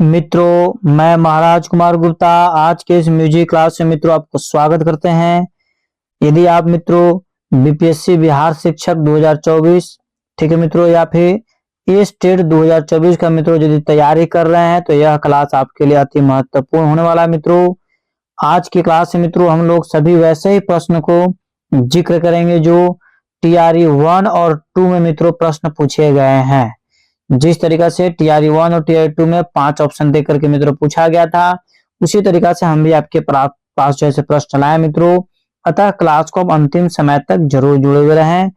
मित्रों, मैं महाराज कुमार गुप्ता आज के इस म्यूजिक क्लास में मित्रों आपको स्वागत करते हैं। यदि आप मित्रों बीपीएससी बिहार शिक्षक 2024 ठीक है मित्रों, या फिर ए स्टेट 2024 का मित्रों यदि तैयारी कर रहे हैं तो यह क्लास आपके लिए अति महत्वपूर्ण होने वाला है। मित्रों, आज की क्लास में मित्रों हम लोग सभी वैसे ही प्रश्न को जिक्र करेंगे जो टीआरई 1 और 2 में मित्रों प्रश्न पूछे गए हैं। जिस तरीका से टीआरई 1 और टीआरई 2 में 5 ऑप्शन दे करके मित्रों पूछा गया था, उसी तरीका से हम भी आपके पास जैसे प्रश्न लाए मित्रों। अतः क्लास को अंतिम समय तक जरूर जुड़े हुए रहें।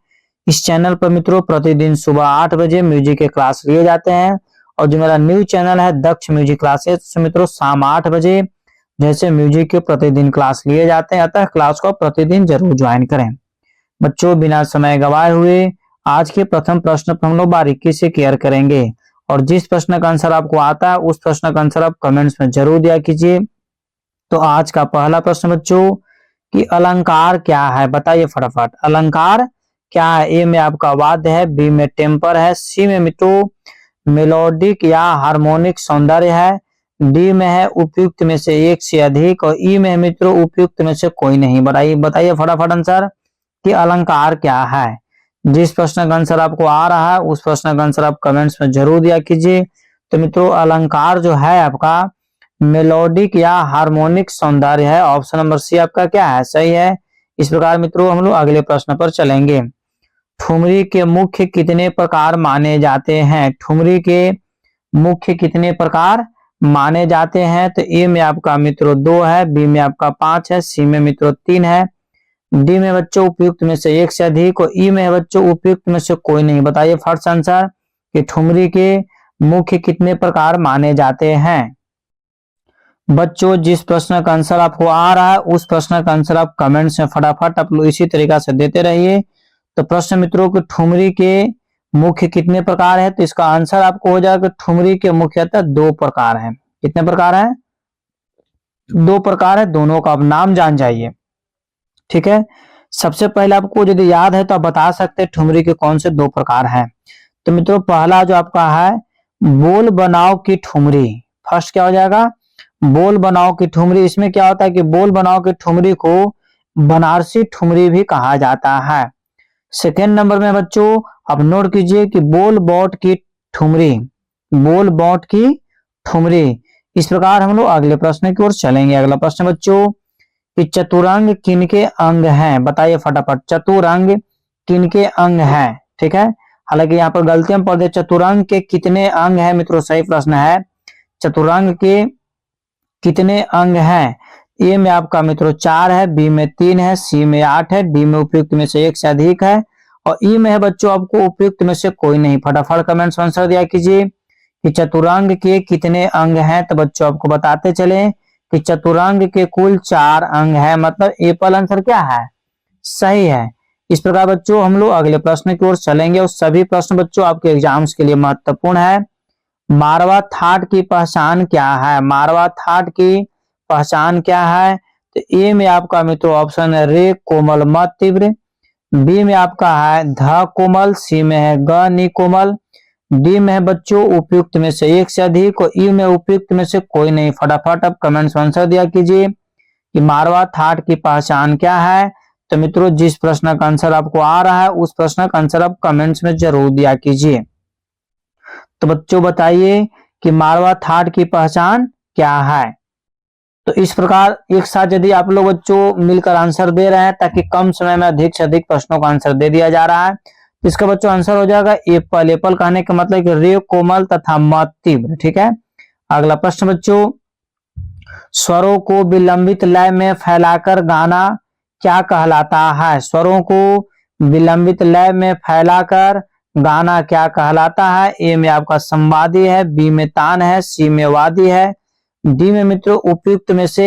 इस चैनल पर मित्रों प्रतिदिन सुबह 8 बजे म्यूजिक के क्लास लिए जाते हैं, और जो मेरा न्यू चैनल है दक्ष म्यूजिक क्लासेस, मित्रों शाम 8 बजे जैसे म्यूजिक के प्रतिदिन क्लास लिए जाते हैं। अतः क्लास को प्रतिदिन जरूर ज्वाइन करें। बच्चों, बिना समय गवाए हुए आज के प्रथम प्रश्न पर हम लोग बारीकी से केयर करेंगे, और जिस प्रश्न का आंसर आपको आता है उस प्रश्न का आंसर आप कमेंट्स में जरूर दिया कीजिए। तो आज का पहला प्रश्न बच्चों कि अलंकार क्या है, बताइए फटाफट। अलंकार क्या है? ए में आपका वाद्य है, बी में टेम्पर है, सी में मित्रों मेलोडिक या हार्मोनिक सौंदर्य है, डी में है उपयुक्त में से एक से अधिक, और ई में है मित्रों उपयुक्त में से कोई नहीं। बताइए फटाफट आंसर कि अलंकार क्या है। जिस प्रश्न का आंसर आपको आ रहा है उस प्रश्न का आंसर आप कमेंट्स में जरूर दिया कीजिए। तो मित्रों अलंकार जो है आपका मेलोडिक या हार्मोनिक सौंदर्य है। ऑप्शन नंबर सी आपका क्या है? सही है। इस प्रकार मित्रों हम लोग अगले प्रश्न पर चलेंगे। ठुमरी के मुख्य कितने प्रकार माने जाते हैं? ठुमरी के मुख्य कितने प्रकार माने जाते हैं? तो ए में आपका मित्रों 2 है, बी में आपका 5 है, सी में मित्रों 3 है, डी में बच्चों उपयुक्त में से एक से अधिक, और ई में बच्चों उपयुक्त में से कोई नहीं। बताइए फर्स्ट आंसर कि ठुमरी के मुख्य कितने प्रकार माने जाते हैं। बच्चों, जिस प्रश्न का आंसर आपको आ रहा है उस प्रश्न का आंसर आप कमेंट्स में फटाफट आप लोग इसी तरीका से देते रहिए। तो प्रश्न मित्रों कि ठुमरी के मुख्य कितने प्रकार है, तो इसका आंसर आपको हो जाएगा ठुमरी के मुख्यतः 2 प्रकार हैं। कितने प्रकार है? 2 प्रकार है। दोनों का आप नाम जान जाइए। ठीक है, सबसे पहले आपको यदि याद है तो आप बता सकते हैं ठुमरी के कौन से 2 प्रकार हैं। तो मित्रों पहला जो आपका है बोल बनाओ की ठुमरी। फर्स्ट क्या हो जाएगा? बोल बनाओ की ठुमरी। इसमें क्या होता है कि बोल बनाओ की ठुमरी को बनारसी ठुमरी भी कहा जाता है। सेकेंड नंबर में बच्चों आप नोट कीजिए कि बोल बौट की ठुमरी। बोल बौट की ठुमरी। इस प्रकार हम लोग अगले प्रश्न की ओर चलेंगे। अगला प्रश्न बच्चों कि चतुरंग किनके अंग हैं? बताइए फटाफट। चतुरंग किनके अंग हैं? ठीक है, हालांकि यहाँ पर गलती हम पढ़ दे। चतुरंग के कितने अंग हैं मित्रों? सही प्रश्न है। चतुरंग के कितने अंग हैं? ए में आपका मित्रों 4 है, बी में 3 है, सी में 8 है, डी में उपयुक्त में से एक से अधिक है, और ई में है बच्चों आपको उपयुक्त में से कोई नहीं। फटाफट कमेंट्स आंसर दिया कीजिए कि चतुरंग के कितने अंग हैं। तो बच्चों आपको बताते चले कि चतुरंग के कुल 4 अंग है। मतलब एप्पल आंसर क्या है? सही है। इस प्रकार बच्चों हम लोग अगले प्रश्न की ओर चलेंगे, और सभी प्रश्न बच्चों आपके एग्जाम्स के लिए महत्वपूर्ण है। मारवा थाट की पहचान क्या है? मारवा थाट की पहचान क्या है? तो ए में आपका मित्रों ऑप्शन है रे कोमल म तीव्र, बी में आपका है ध कोमल, सी में है ग नि कोमल, डी में है बच्चों उपयुक्त में से एक से अधिक, और ई में उपयुक्त में से कोई नहीं। फटाफट अब कमेंट्स आंसर दिया कीजिए कि मारवा थाट की पहचान क्या है। तो मित्रों जिस प्रश्न का आंसर आपको आ रहा है उस प्रश्न का आंसर आप कमेंट्स में जरूर दिया कीजिए। तो बच्चों बताइए कि मारवा थाट की पहचान क्या है। तो इस प्रकार एक साथ यदि आप लोग बच्चों मिलकर आंसर दे रहे हैं ताकि कम समय में अधिक से अधिक प्रश्नों का आंसर दे दिया जा रहा है, तो इसका बच्चों आंसर हो जाएगा एप्पल। एप्पल कहने का मतलब कि रे कोमल तथा म तीव्र। ठीक है, अगला प्रश्न बच्चों स्वरों को विलंबित लय में फैलाकर गाना क्या कहलाता है? स्वरों को विलंबित लय में फैलाकर गाना क्या कहलाता है? ए में आपका संवादी है, बी में तान है, सी में वादी है, डी में मित्रों उपयुक्त में से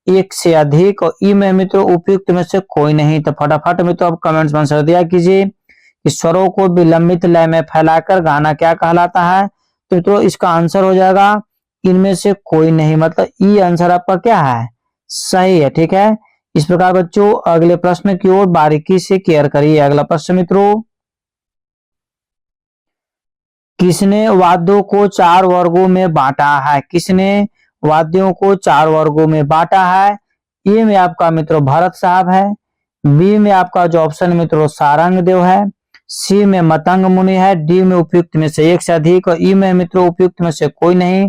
एक से अधिक, और ई में मित्रों उपयुक्त में से कोई नहीं। तो फटाफट मित्रों आप कमेंट्स में आंसर दिया कीजिए कि स्वरों को विलंबित लय में फैलाकर गाना क्या कहलाता है। तो मित्रों इसका आंसर हो जाएगा इनमें से कोई नहीं। मतलब ई आंसर आपका क्या है? सही है। ठीक है, इस प्रकार बच्चों अगले प्रश्न की ओर बारीकी से केयर करिए। अगला प्रश्न मित्रों किसने वाद्यों को 4 वर्गों में बांटा है? किसने वाद्यों को 4 वर्गों में बांटा है? ए में आपका मित्रों भरत साहब है, बी में आपका जो ऑप्शन मित्रों सारंग देव है, सी में मतंग मुनि है, डी में उपयुक्त में से एक से अधिक और ई में मित्रों उपयुक्त में से कोई नहीं।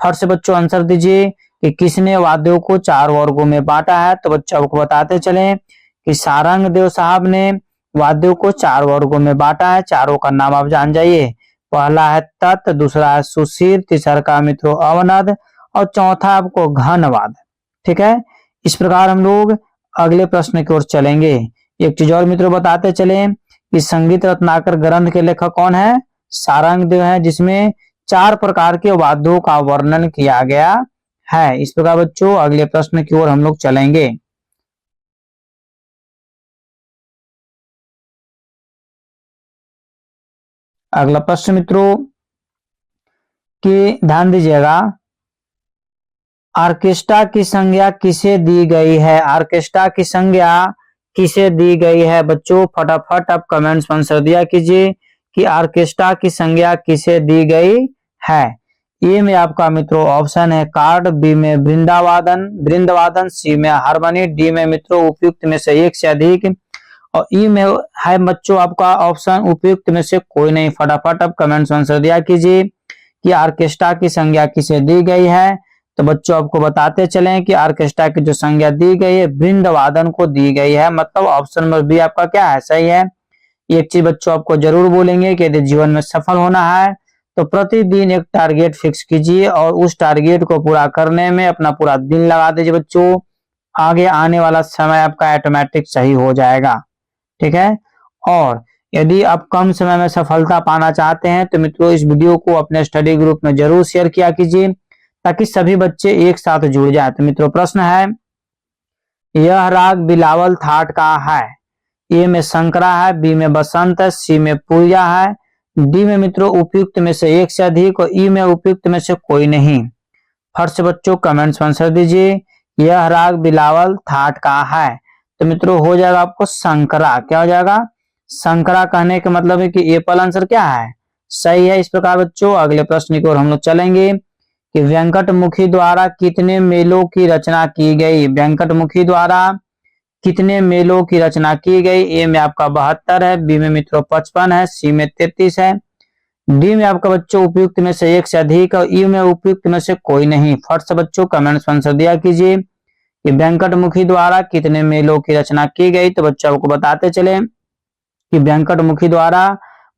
फट से बच्चों आंसर दीजिए कि किसने वाद्यों को 4 वर्गों में बांटा है। तो बच्चों आपको बताते चले कि सारंग देव साहब ने वाद्यों को 4 वर्गों में बांटा है। चारों का नाम आप जान जाइए। पहला है तत्, दूसरा है सुशीर, तीसरा का मित्रों अवनद और चौथा आपको घनवाद। ठीक है, इस प्रकार हम लोग अगले प्रश्न की ओर चलेंगे। एक चीज और मित्रों बताते चले कि संगीत रत्नाकर ग्रंथ के लेखक कौन है? सारंग देव है, जिसमें 4 प्रकार के वाद्यों का वर्णन किया गया है। इस प्रकार बच्चों अगले प्रश्न की ओर हम लोग चलेंगे। अगला प्रश्न मित्रों कि ध्यान दीजिएगा, ऑर्केस्ट्रा की संज्ञा किसे दी गई है? ऑर्केस्ट्रा की संज्ञा किसे दी गई है? बच्चों फटाफट आप कमेंट्स में आंसर दिया कीजिए कि ऑर्केस्ट्रा की संज्ञा किसे दी गई है। ए में आपका मित्रों ऑप्शन है कार्ड, बी में वृंदवादन, सी में हारमोनी, डी में मित्रों उपयुक्त में से एक से अधिक और ई में है बच्चों आपका ऑप्शन उपयुक्त में से कोई नहीं। फटाफट आप कमेंट्स में आंसर दिया कीजिए कि ऑर्केस्ट्रा की संज्ञा किसे दी गई है। तो बच्चों आपको बताते चलें कि ऑर्केस्ट्रा की जो संज्ञा दी गई है वृंदवादन को दी गई है, मतलब ऑप्शन नंबर बी आपका क्या है? सही है। एक चीज बच्चों आपको जरूर बोलेंगे कि यदि जीवन में सफल होना है तो प्रतिदिन एक टारगेट फिक्स कीजिए और उस टारगेट को पूरा करने में अपना पूरा दिन लगा दीजिए बच्चों। आगे आने वाला समय आपका ऑटोमेटिक सही हो जाएगा। ठीक है, और यदि आप कम समय में सफलता पाना चाहते हैं तो मित्रों इस वीडियो को अपने स्टडी ग्रुप में जरूर शेयर किया कीजिए ताकि सभी बच्चे एक साथ जुड़ जाए। तो मित्रों प्रश्न है, यह राग बिलावल थाट का है? ए में शंकरा है, बी में बसंत है, सी में पूरिया है, डी में मित्रों उपयुक्त में से एक से अधिक और ई में उपयुक्त में से कोई नहीं। फट से बच्चों कमेंट्स में आंसर दीजिए, यह राग बिलावल थाट का है। तो मित्रों हो जाएगा आपको शंकरा। क्या हो जाएगा? शंकरा कहने का मतलब है कि एप्पल आंसर क्या है? सही है। इस प्रकार बच्चों अगले प्रश्न की ओर हम लोग चलेंगे कि वेंकटमुखी द्वारा कितने मेलों की रचना की गई? वेंकटमुखी द्वारा कितने मेलों की रचना की गई? ए में आपका 72 है, बी में मित्रों 55 है, सी में 33 है, डी में आपका बच्चों उपयुक्त में से एक से अधिक और ई में उपयुक्त में से कोई नहीं। फट से बच्चों कमेंट्स में आंसर दिया कीजिए कि वेंकटमुखी द्वारा कितने मेलों की रचना की गई। तो बच्चों आपको बताते चले कि वेंकटमुखी द्वारा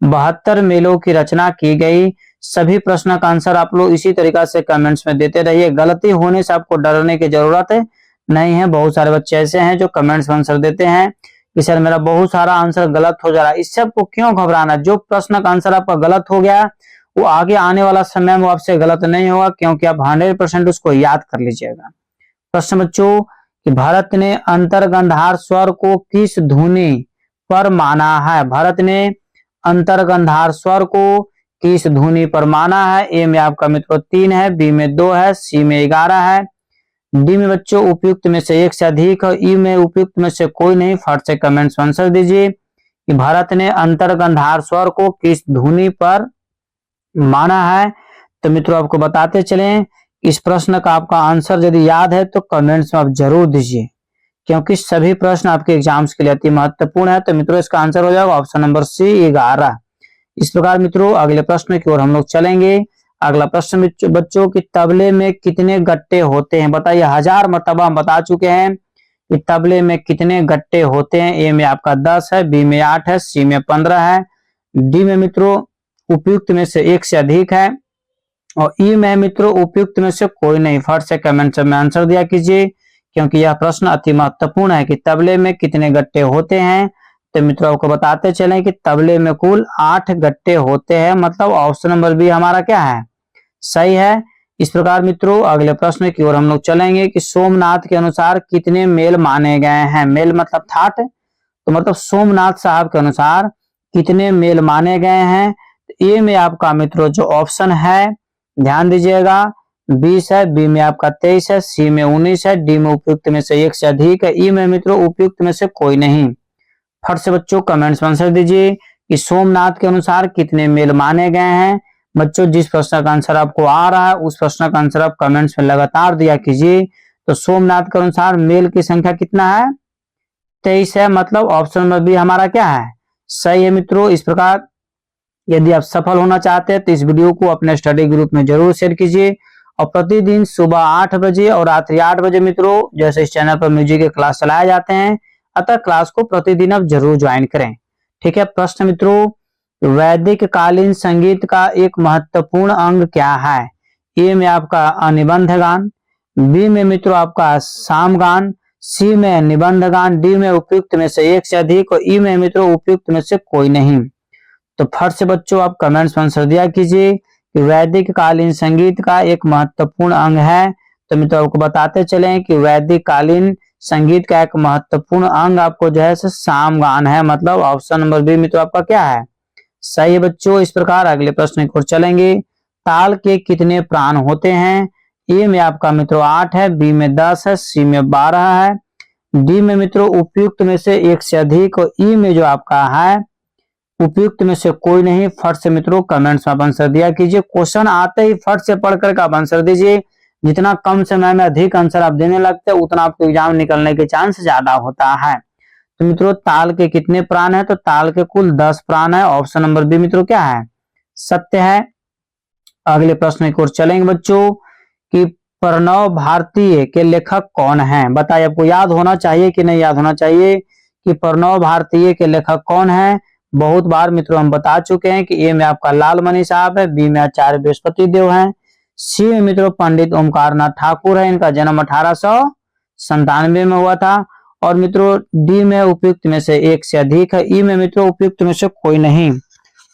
72 मेलों की रचना की गई। सभी प्रश्न का आंसर आप लोग इसी तरीका से कमेंट्स में देते रहिए। गलती होने से आपको डरने की जरूरत नहीं है। बहुत सारे बच्चे ऐसे हैं जो कमेंट्स में आंसर देते हैं कि सर मेरा बहुत सारा आंसर गलत हो जा रहा है। इससे आपको क्यों घबराना? जो प्रश्न का आंसर आपका गलत हो गया वो आगे आने वाला समय में आपसे गलत नहीं होगा, क्योंकि आप 100% उसको याद कर लीजिएगा। प्रश्न बच्चों कि भारत ने अंतर्गंधार स्वर को किस ध्वनि पर माना है? भारत ने अंतर्गंधार स्वर को किस ध्वनि पर माना है? ए में आपका मित्रों 3 है, बी में 2 है, सी में 11 है, डी में बच्चों उपयुक्त में से एक से अधिक और ई में उपयुक्त में से कोई नहीं। फट से कमेंट्स में आंसर दीजिए कि भारत ने अंतर्गंधार स्वर को किस ध्वनि पर माना है। तो मित्रों आपको बताते चलें, इस प्रश्न का आपका आंसर यदि याद है तो कमेंट्स में आप जरूर दीजिए, क्योंकि सभी प्रश्न आपके एग्जाम्स के लिए अति महत्वपूर्ण है। तो मित्रों इसका आंसर हो जाएगा ऑप्शन नंबर सी 11। इस प्रकार मित्रों अगले प्रश्न की ओर हम लोग चलेंगे। अगला प्रश्न बच्चों कि तबले में कितने गट्टे होते हैं? बताइए, 1000 मरतबा हम बता चुके हैं कि तबले में कितने गट्टे होते हैं। ए में आपका 10 है, बी में 8 है, सी में 15 है, डी में मित्रों उपयुक्त में से एक से अधिक है और ई में मित्रों उपयुक्त में से कोई नहीं। फट से कमेंट में आंसर दिया कीजिए, क्योंकि यह प्रश्न अति महत्वपूर्ण है कि तबले में कितने गट्टे होते हैं। तो मित्रों आपको बताते चलें कि तबले में कुल 8 गट्टे होते हैं, मतलब ऑप्शन नंबर बी हमारा क्या है? सही है। इस प्रकार मित्रों अगले प्रश्न की ओर हम लोग चलेंगे कि सोमनाथ के अनुसार कितने मेल माने गए हैं? मेल मतलब थाट, तो मतलब सोमनाथ साहब के अनुसार कितने मेल माने गए हैं? ए में आपका मित्रों जो ऑप्शन है ध्यान दीजिएगा 20 है, बी में आपका 23 है, सी में 19 है, डी में उपयुक्त में से एक से अधिक है, ई में मित्रों उपयुक्त में से कोई नहीं। फट से बच्चों कमेंट्स में आंसर दीजिए कि सोमनाथ के अनुसार कितने मेल माने गए हैं। बच्चों जिस प्रश्न का आंसर आपको आ रहा है उस प्रश्न का आंसर आप कमेंट्स में लगातार दिया कीजिए। तो सोमनाथ के अनुसार मेल की संख्या कितना है? 23 है, मतलब ऑप्शन नंबर बी हमारा क्या है? सही है मित्रों। इस प्रकार यदि आप सफल होना चाहते हैं तो इस वीडियो को अपने स्टडी ग्रुप में जरूर शेयर कीजिए और प्रतिदिन सुबह 8 बजे और रात्रि 8 बजे मित्रों जैसे इस चैनल पर म्यूजिक के क्लास चलाए जाते हैं, अतः क्लास को प्रतिदिन आप जरूर ज्वाइन करें। ठीक है। प्रश्न मित्रों, वैदिक कालीन संगीत का एक महत्वपूर्ण अंग क्या है? ए में आपका अनुबंध गान, बी में मित्रों आपका सामगान, सी में निबंध गान, डी में उपयुक्त में से एक से अधिक और ई में मित्रों उपयुक्त में से कोई नहीं। तो फट से बच्चों आप कमेंट्स में आंसर दिया कीजिए कि वैदिक कालीन संगीत का एक महत्वपूर्ण अंग है। तो मित्रों आपको बताते चलें कि वैदिक कालीन संगीत का एक महत्वपूर्ण अंग आपको जो है सामगान है, मतलब ऑप्शन नंबर बी मित्रों आपका क्या है? सही है बच्चों। इस प्रकार अगले प्रश्न की ओर चलेंगे। ताल के कितने प्राण होते हैं? ए में आपका मित्रों 8 है, बी में 10 है, सी में 12 है, डी में मित्रों उपयुक्त में से एक से अधिक और ई में जो आपका है उपयुक्त में से कोई नहीं। फट से मित्रों कमेंट्स में आप आंसर दिया कीजिए। क्वेश्चन आते ही फट से पढ़कर आप आंसर दीजिए। जितना कम समय में अधिक आंसर आप देने लगते हैं उतना आपको एग्जाम निकलने के चांस ज्यादा होता है। तो मित्रों ताल के कितने प्राण है? तो ताल के कुल 10 प्राण है। ऑप्शन नंबर बी मित्रों क्या है? सत्य है। अगले प्रश्न की ओर चलेंगे बच्चों कि प्रणव भारतीय के लेखक कौन है? बताइए, आपको याद होना चाहिए कि नहीं याद होना चाहिए कि प्रणव भारतीय के लेखक कौन है? बहुत बार मित्रों हम बता चुके हैं कि ए में आपका लालमणि साहब है, बी में आचार्य बृहस्पति देव है, सी में मित्रों पंडित ओमकार नाथ ठाकुर है, इनका जन्म 1897 में हुआ था, और मित्रों डी में उपयुक्त में से एक से अधिक है, ई में मित्रों उपयुक्त में से कोई नहीं।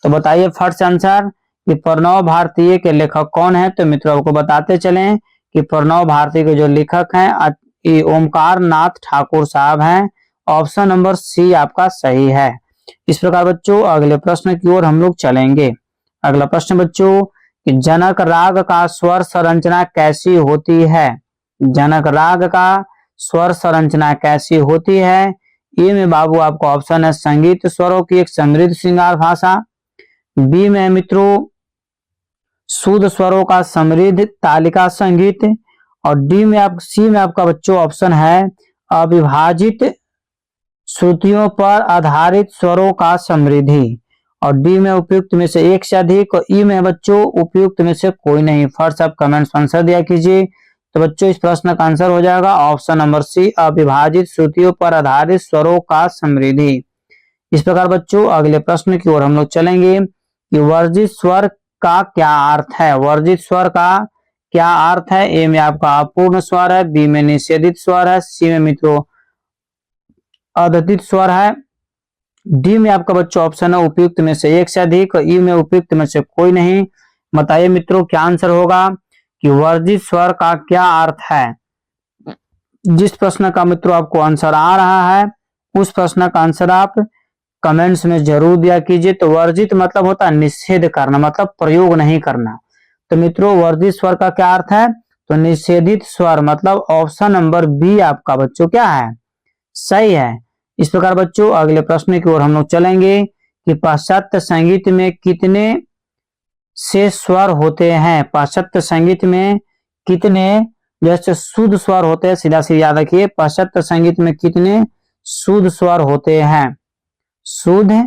तो बताइए फट से आंसर कि प्रणव भारतीय के लेखक कौन है? तो मित्रों आपको बताते चले कि प्रणव भारतीय के जो लेखक हैं ओमकार नाथ ठाकुर साहब हैं। ऑप्शन नंबर सी आपका सही है। इस प्रकार बच्चों अगले प्रश्न की ओर हम लोग चलेंगे। अगला प्रश्न बच्चों कि जनक राग का स्वर संरचना कैसी होती है? जनक राग का स्वर संरचना कैसी होती है? ए में बाबू आपको ऑप्शन है संगीत स्वरों की एक समृद्ध श्रृंगार भाषा, बी में मित्रों शुद्ध स्वरों का समृद्ध तालिका संगीत, और सी में आपका बच्चों ऑप्शन है अविभाजित श्रुतियों पर आधारित स्वरों का समृद्धि, और डी में उपयुक्त में से एक से अधिक और ई में बच्चों उपयुक्त में से कोई नहीं। फर्स्ट आप कमेंट्स आंसर दिया कीजिए। तो बच्चों इस प्रश्न का आंसर हो जाएगा ऑप्शन नंबर सी अविभाजित श्रुतियों पर आधारित स्वरों का समृद्धि। इस प्रकार बच्चों अगले प्रश्न की ओर हम लोग चलेंगे कि वर्जित स्वर का क्या अर्थ है? वर्जित स्वर का क्या अर्थ है? ए में आपका अपूर्ण स्वर है, बी में निषेधित स्वर है, सी में मित्रों अद्वितीय स्वर है, डी में आपका बच्चों ऑप्शन है उपयुक्त में से एक से अधिक और ई में उपयुक्त में से कोई नहीं। बताइए मित्रों क्या आंसर होगा कि वर्जित स्वर का क्या अर्थ है? जिस प्रश्न का मित्रों आपको आंसर आ रहा है उस प्रश्न का आंसर आप कमेंट्स में जरूर दिया कीजिए। तो वर्जित मतलब होता है निषेध करना, मतलब प्रयोग नहीं करना। तो मित्रों वर्जित स्वर का क्या अर्थ है? तो निषेधित स्वर, मतलब ऑप्शन नंबर बी आपका बच्चों क्या है? सही है। इस प्रकार बच्चों अगले प्रश्न की ओर हम लोग चलेंगे कि पाश्चात्य संगीत में कितने से स्वर होते हैं? पाश्चात्य संगीत में कितने जैसे शुद्ध स्वर होते हैं? सीधा सीधा याद रखिए, पाश्चात्य संगीत में कितने शुद्ध स्वर होते हैं? शुद्ध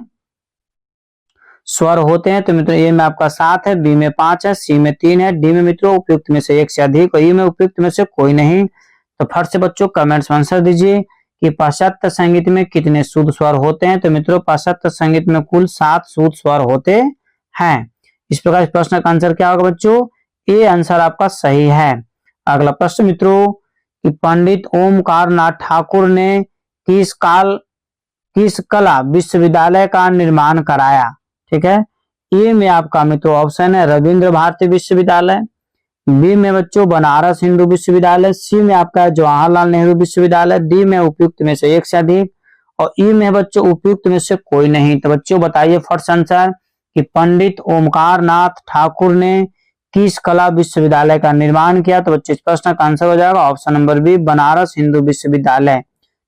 स्वर होते हैं तो मित्रों ए में आपका 7 है, बी में 5 है, सी में 3 है, डी में मित्रों उपयुक्त में से एक से अधिक और ई में उपयुक्त में से कोई नहीं। तो फट से बच्चों कमेंट्स में आंसर दीजिए कि पाश्चात्य संगीत में कितने शुद्ध स्वर होते हैं? तो मित्रों पाश्चात्य संगीत में कुल 7 शुद्ध स्वर होते हैं। इस प्रकार इस प्रश्न का आंसर क्या होगा बच्चों? ए आंसर आपका सही है। अगला प्रश्न मित्रों कि पंडित ओमकार नाथ ठाकुर ने किस कला विश्वविद्यालय का निर्माण कराया? ठीक है। ए में आपका मित्रों ऑप्शन है रविंद्र भारती विश्वविद्यालय, बी में बच्चों बनारस हिंदू विश्वविद्यालय, सी में आपका जवाहरलाल नेहरू विश्वविद्यालय, डी में उपयुक्त में से एक से अधिक और ई में बच्चों उपयुक्त में से कोई नहीं। तो बच्चों बताइए फर्स्ट आंसर कि पंडित ओमकार नाथ ठाकुर ने किस कला विश्वविद्यालय का निर्माण किया? तो बच्चों इस प्रश्न का आंसर हो जाएगा option number B Banaras Hindu Vishwavidyalaya.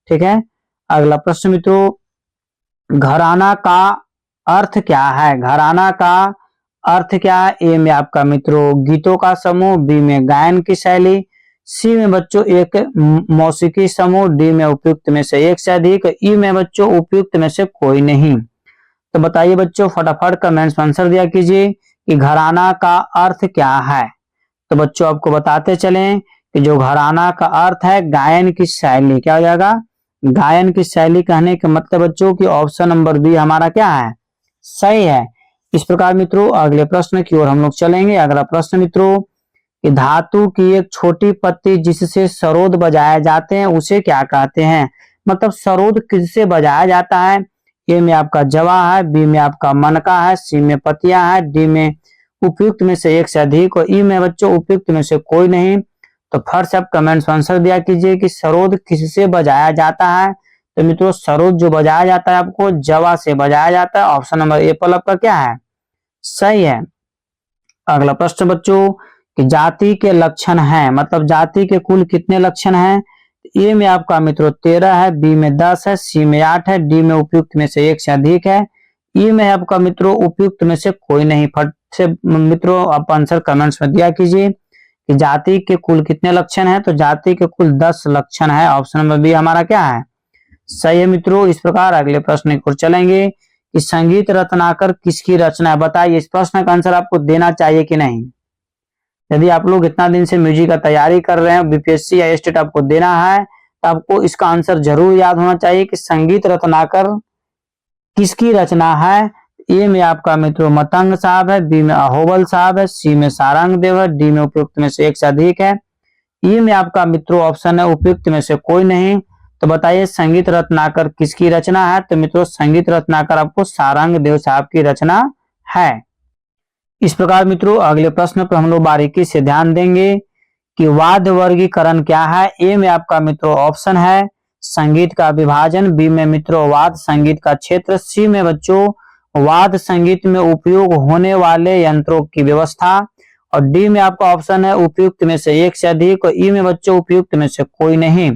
ठीक है। अगला प्रश्न मित्रों घराना का अर्थ क्या है? घराना का अर्थ क्या है? ए में आपका मित्रों गीतों का समूह, बी में गायन की शैली, सी में बच्चों एक मौसिकी समूह, डी में उपयुक्त में से एक से अधिक, ई में बच्चों उपयुक्त में से कोई नहीं। तो बताइए बच्चों, फटाफट कमेंट्स में आंसर दिया कीजिए कि घराना का अर्थ क्या है। तो बच्चों आपको बताते चलें कि जो घराना का अर्थ है गायन की शैली। क्या हो जाएगा? गायन की शैली कहने का मतलब बच्चों की ऑप्शन नंबर बी हमारा क्या है? सही है। इस प्रकार मित्रों अगले प्रश्न की ओर हम लोग चलेंगे। अगला प्रश्न मित्रों कि धातु की एक छोटी पत्ती जिससे सरोद बजाए जाते हैं उसे क्या कहते हैं? मतलब सरोद किससे बजाया जाता है? ए में आपका जवा है, बी में आपका मनका है, सी में पतिया है, डी में उपयुक्त में से एक से अधिक और ई में बच्चों उपयुक्त में से कोई नहीं। तो फर्स्ट आप कमेंट्स आंसर दिया कीजिए कि सरोद किससे बजाया जाता है। तो मित्रों सरोद जो बजाया जाता है आपको जवा से बजाया जाता है। ऑप्शन नंबर ए पर आपका क्या है? सही है। अगला प्रश्न बच्चों कि जाति के लक्षण हैं, मतलब जाति के कुल कितने लक्षण हैं? ए में आपका मित्रों 13 है, बी में 10 है, सी में 8 है, डी में उपयुक्त में से एक से अधिक है, ई में आपका मित्रों उपयुक्त में से कोई नहीं। फट से मित्रों आप आंसर कमेंट्स में दिया कीजिए कि जाति के कुल कितने लक्षण हैं। तो जाति के कुल 10 लक्षण है। ऑप्शन नंबर बी हमारा क्या है? सही है मित्रों। इस प्रकार अगले प्रश्न की ओर चलेंगे कि संगीत रत्नाकर किसकी रचना है? बताइए इस प्रश्न का आंसर आपको देना चाहिए कि नहीं। यदि आप लोग इतना दिन से म्यूजिक का तैयारी कर रहे हैं, बीपीएससी या स्टेट आपको देना है, तो आपको इसका आंसर जरूर याद होना चाहिए कि संगीत रत्नाकर किसकी रचना है। ए में आपका मित्रों मतंग साहब है, बी में अहोबल साहब है, सी में सारंग देव है, डी में उपयुक्त में से एक से अधिक है, ई में आपका मित्रों ऑप्शन है उपयुक्त में से कोई नहीं। तो बताइए संगीत रत्नाकर किसकी रचना है? तो मित्रों संगीत रत्नाकर आपको सारंग देव साहब की रचना है। इस प्रकार मित्रों अगले प्रश्न पर हम लोग बारीकी से ध्यान देंगे कि वाद्य वर्गीकरण क्या है। ए में आपका मित्रों ऑप्शन है संगीत का विभाजन, बी में मित्रों वाद्य संगीत का क्षेत्र, सी में बच्चों वाद्य संगीत में उपयोग होने वाले यंत्रों की व्यवस्था और डी में आपका ऑप्शन है उपयुक्त में से एक से अधिक और ई में बच्चों उपयुक्त में से कोई नहीं।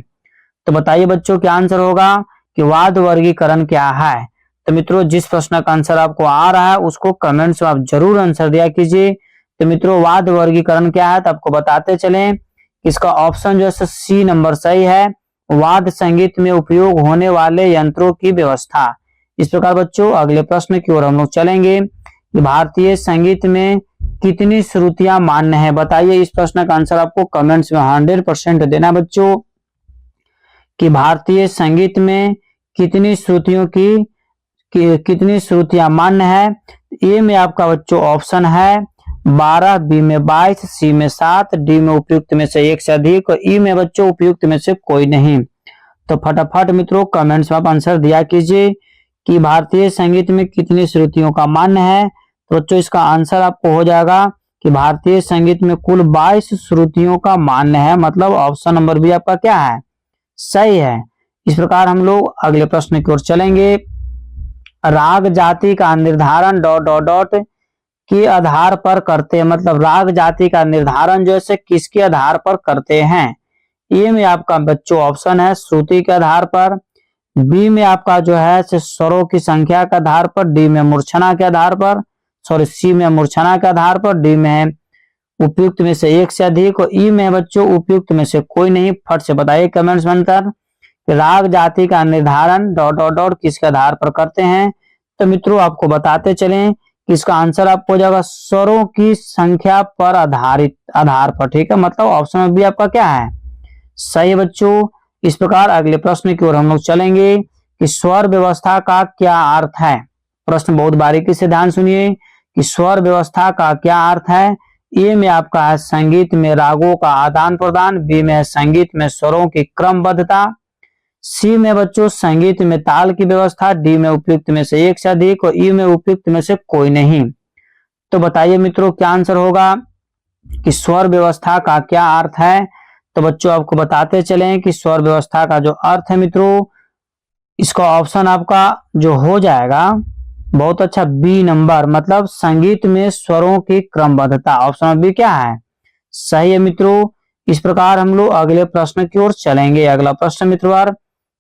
तो बताइए बच्चों क्या आंसर होगा कि वाद्य वर्गीकरण क्या है। तो मित्रों जिस प्रश्न का आंसर आपको आ रहा है उसको कमेंट्स में आप जरूर आंसर दिया कीजिए। तो मित्रों वाद्य वर्गीकरण क्या है तो आपको बताते चलें, इसका ऑप्शन जो है सी नंबर सही है, वाद्य संगीत में उपयोग होने वाले यंत्रों की व्यवस्था। इस प्रकार बच्चों अगले प्रश्न की ओर हम लोग चलेंगे कि भारतीय संगीत में कितनी श्रुतियां मान्य है। बताइए इस प्रश्न का आंसर आपको कमेंट्स में 100% देना बच्चों कि भारतीय संगीत में कितनी श्रुतियों की कितनी श्रुतियां मान्य है। ए में आपका बच्चों ऑप्शन है 12, बी में 22, सी में 7, डी में उपयुक्त में से एक से अधिक और ई में बच्चों उपयुक्त में से कोई नहीं। तो फटाफट मित्रों कमेंट्स में आप आंसर दिया कीजिए कि भारतीय संगीत में कितनी श्रुतियों का मान्य है। तो बच्चों इसका आंसर आपको हो जाएगा कि भारतीय संगीत में कुल 22 श्रुतियों का मान्य है। मतलब ऑप्शन नंबर बी आपका क्या है? सही है। इस प्रकार हम लोग अगले प्रश्न की ओर चलेंगे। राग जाति का निर्धारण ... के आधार पर करते हैं, मतलब राग जाति का निर्धारण जो है किसके आधार पर करते हैं। ए में आपका बच्चों ऑप्शन है श्रुति के आधार पर, बी में आपका जो है स्वरों की संख्या के आधार पर, डी में मूर्छना के आधार पर, सी में मूर्छना के आधार पर, डी में उपयुक्त में से एक से अधिक और ई में बच्चों उपयुक्त में से कोई नहीं। फट से बताइए कमेंट्स में अंतर राग जाति का निर्धारण ... किसके आधार पर करते हैं। तो मित्रों आपको बताते चलें कि इसका आंसर आपको हो जाएगा स्वरों की संख्या पर आधार पर। ठीक है, मतलब ऑप्शन बी आपका क्या है? सही है बच्चों। इस प्रकार अगले प्रश्न की ओर हम लोग चलेंगे कि स्वर व्यवस्था का क्या अर्थ है। प्रश्न बहुत बारीकी से ध्यान सुनिए कि स्वर व्यवस्था का क्या अर्थ है। ए में आपका है संगीत में रागों का आदान प्रदान, बी में है संगीत में स्वरों की क्रमबद्धता, सी में बच्चों संगीत में ताल की व्यवस्था, डी में उपयुक्त में से एक से अधिक और ई में उपयुक्त में से कोई नहीं। तो बताइए मित्रों क्या आंसर होगा कि स्वर व्यवस्था का क्या अर्थ है। तो बच्चों आपको बताते चलें कि स्वर व्यवस्था का जो अर्थ है मित्रों इसका ऑप्शन आपका जो हो जाएगा बहुत अच्छा बी नंबर, मतलब संगीत में स्वरों की क्रमबद्धता। ऑप्शन बी क्या है? सही है मित्रों। इस प्रकार हम लोग अगले प्रश्न की ओर चलेंगे। अगला प्रश्न मित्रों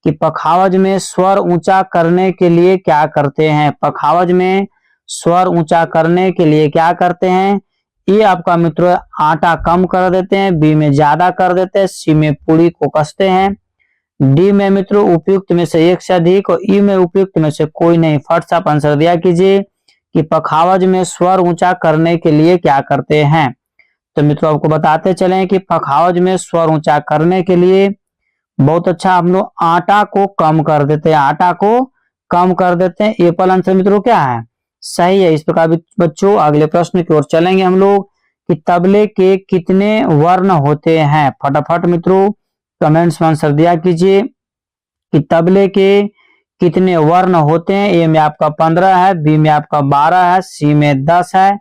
कि पखावज में स्वर ऊंचा करने के लिए क्या करते हैं। पखावज में स्वर ऊंचा करने के लिए क्या करते हैं? ए आपका मित्रों आटा कम कर देते हैं, बी में ज्यादा कर देते हैं, सी में पूरी को कसते हैं, डी में मित्रों उपयुक्त में से एक से अधिक और ई में उपयुक्त में से कोई नहीं। फट से आप आंसर दिया कीजिए कि पखावज में स्वर ऊंचा करने के लिए क्या करते हैं। तो मित्रों आपको बताते चलें कि पखावज में स्वर ऊंचा करने के लिए बहुत अच्छा हम लोग आटा को कम कर देते हैं, आटा को कम कर देते हैं। ए पर आंसर मित्रों क्या है? सही है। इस प्रकार बच्चों अगले प्रश्न की ओर चलेंगे हम लोग कि तबले के कितने वर्ण होते हैं। फटाफट मित्रों कमेंट्स में आंसर दिया कीजिए कि तबले के कितने वर्ण होते हैं। ए में आपका 15 है, बी में आपका 12 है, सी में 10 है,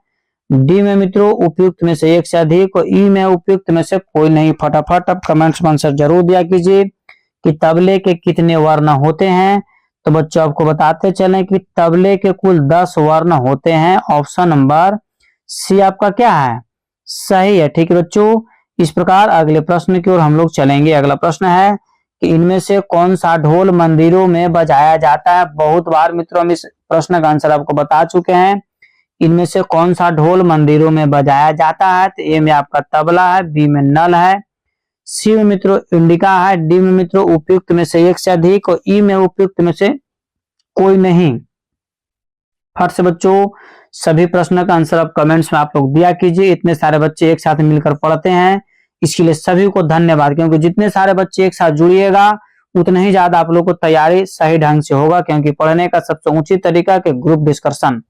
डी में मित्रों उपयुक्त में से एक से अधिक और ई में उपयुक्त में से कोई नहीं। फटाफट अब कमेंट्स में आंसर जरूर दिया कीजिए कि तबले के कितने वर्ण होते हैं। तो बच्चों आपको बताते चलें कि तबले के कुल 10 वर्ण होते हैं। ऑप्शन नंबर सी आपका क्या है? सही है। ठीक है बच्चों, इस प्रकार अगले प्रश्न की ओर हम लोग चलेंगे। अगला प्रश्न है कि इनमें से कौन सा ढोल मंदिरों में बजाया जाता है। बहुत बार मित्रों हम इस प्रश्न का आंसर आपको बता चुके हैं। इनमें से कौन सा ढोल मंदिरों में बजाया जाता है। तो ए में आपका तबला है, बी में नल है, सी में मित्रों इंडिका है, डी में मित्रों उपयुक्त में से एक से अधिक और ई में उपयुक्त में से कोई नहीं। फट से बच्चों सभी प्रश्नों का आंसर आप कमेंट्स में आप लोग दिया कीजिए। इतने सारे बच्चे एक साथ मिलकर पढ़ते हैं, इसके लिए सभी को धन्यवाद। क्योंकि जितने सारे बच्चे एक साथ जुड़िएगा उतना ही ज्यादा आप लोग को तैयारी सही ढंग से होगा। क्योंकि पढ़ने का सबसे ऊंची तरीका के ग्रुप डिस्कशन।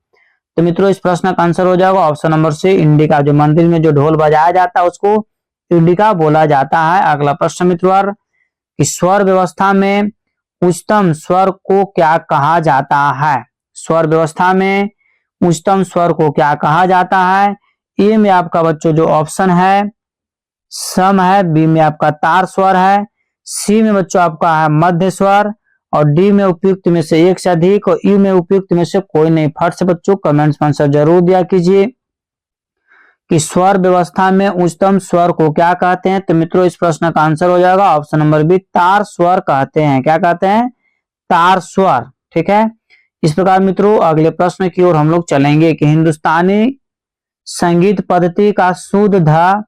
तो मित्रों इस प्रश्न का आंसर हो जाएगा ऑप्शन नंबर सी इंडिका। जो मंदिर में जो ढोल बजाया जाता है उसको इंडिका बोला जाता है। अगला प्रश्न मित्रों कि स्वर व्यवस्था में उच्चतम स्वर को क्या कहा जाता है। स्वर व्यवस्था में उच्चतम स्वर को क्या कहा जाता है। ए में आपका बच्चों जो ऑप्शन है सम है, बी में आपका तार स्वर है, सी में बच्चों आपका है मध्य स्वर और डी में उपयुक्त में से एक से अधिक और ई में उपयुक्त में से कोई नहीं। फट से बच्चों कमेंट्स में आंसर जरूर दिया कीजिए कि स्वर व्यवस्था में उच्चतम स्वर को क्या कहते हैं। तो मित्रों इस प्रश्न का आंसर हो जाएगा ऑप्शन नंबर बी तार स्वर कहते हैं। क्या कहते हैं? तार स्वर। ठीक है। इस प्रकार मित्रों अगले प्रश्न की ओर हम लोग चलेंगे कि हिंदुस्तानी संगीत पद्धति का शुद्ध ध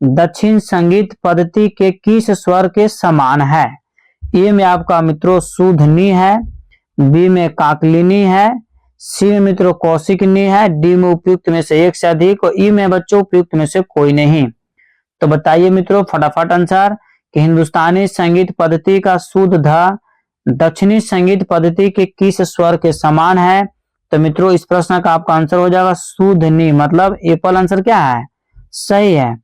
दक्षिण संगीत पद्धति के किस स्वर के समान है। ए में आपका मित्रों शुद्धनी है, बी में काकलिनी है, सी में मित्रों कौशिकनी है, डी में उपयुक्त में से एक से अधिक और ई में बच्चों उपयुक्त में से कोई नहीं। तो बताइए मित्रों फटाफट आंसर कि हिंदुस्तानी संगीत पद्धति का शुद्ध ध दक्षिणी संगीत पद्धति के किस स्वर के समान है। तो मित्रों इस प्रश्न का आपका आंसर हो जाएगा शुद्धनी। मतलब एप्पल आंसर क्या है? सही है।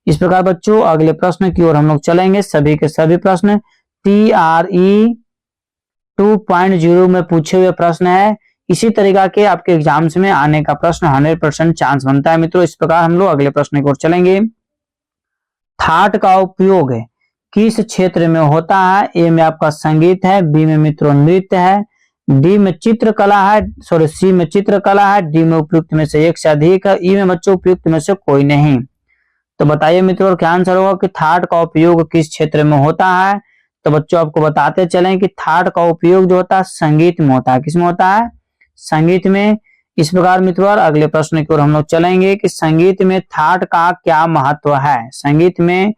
इस प्रकार बच्चों अगले प्रश्न की ओर हम लोग चलेंगे। सभी के सभी प्रश्न TRE 2.0 में पूछे हुए प्रश्न है। इसी तरीका के आपके एग्जाम्स में आने का प्रश्न 100% चांस बनता है मित्रों। इस प्रकार हम लोग अगले प्रश्न की ओर चलेंगे। थाट का उपयोग किस क्षेत्र में होता है। ए में आपका संगीत है, बी में मित्रों नृत्य है, डी में चित्रकला है, सी में चित्रकला है, डी में उपयुक्त में से एक से अधिक है, ई में बच्चों उपयुक्त में से कोई नहीं। तो बताइए मित्रों क्या आंसर होगा कि थाट का उपयोग किस क्षेत्र में होता है। तो बच्चों आपको बताते चलें कि थाट का उपयोग जो होता है संगीत में होता है। किसमें होता है? संगीत में। इस प्रकार मित्रों अगले प्रश्न की ओर हम लोग चलेंगे कि संगीत में थाट का क्या महत्व है। संगीत में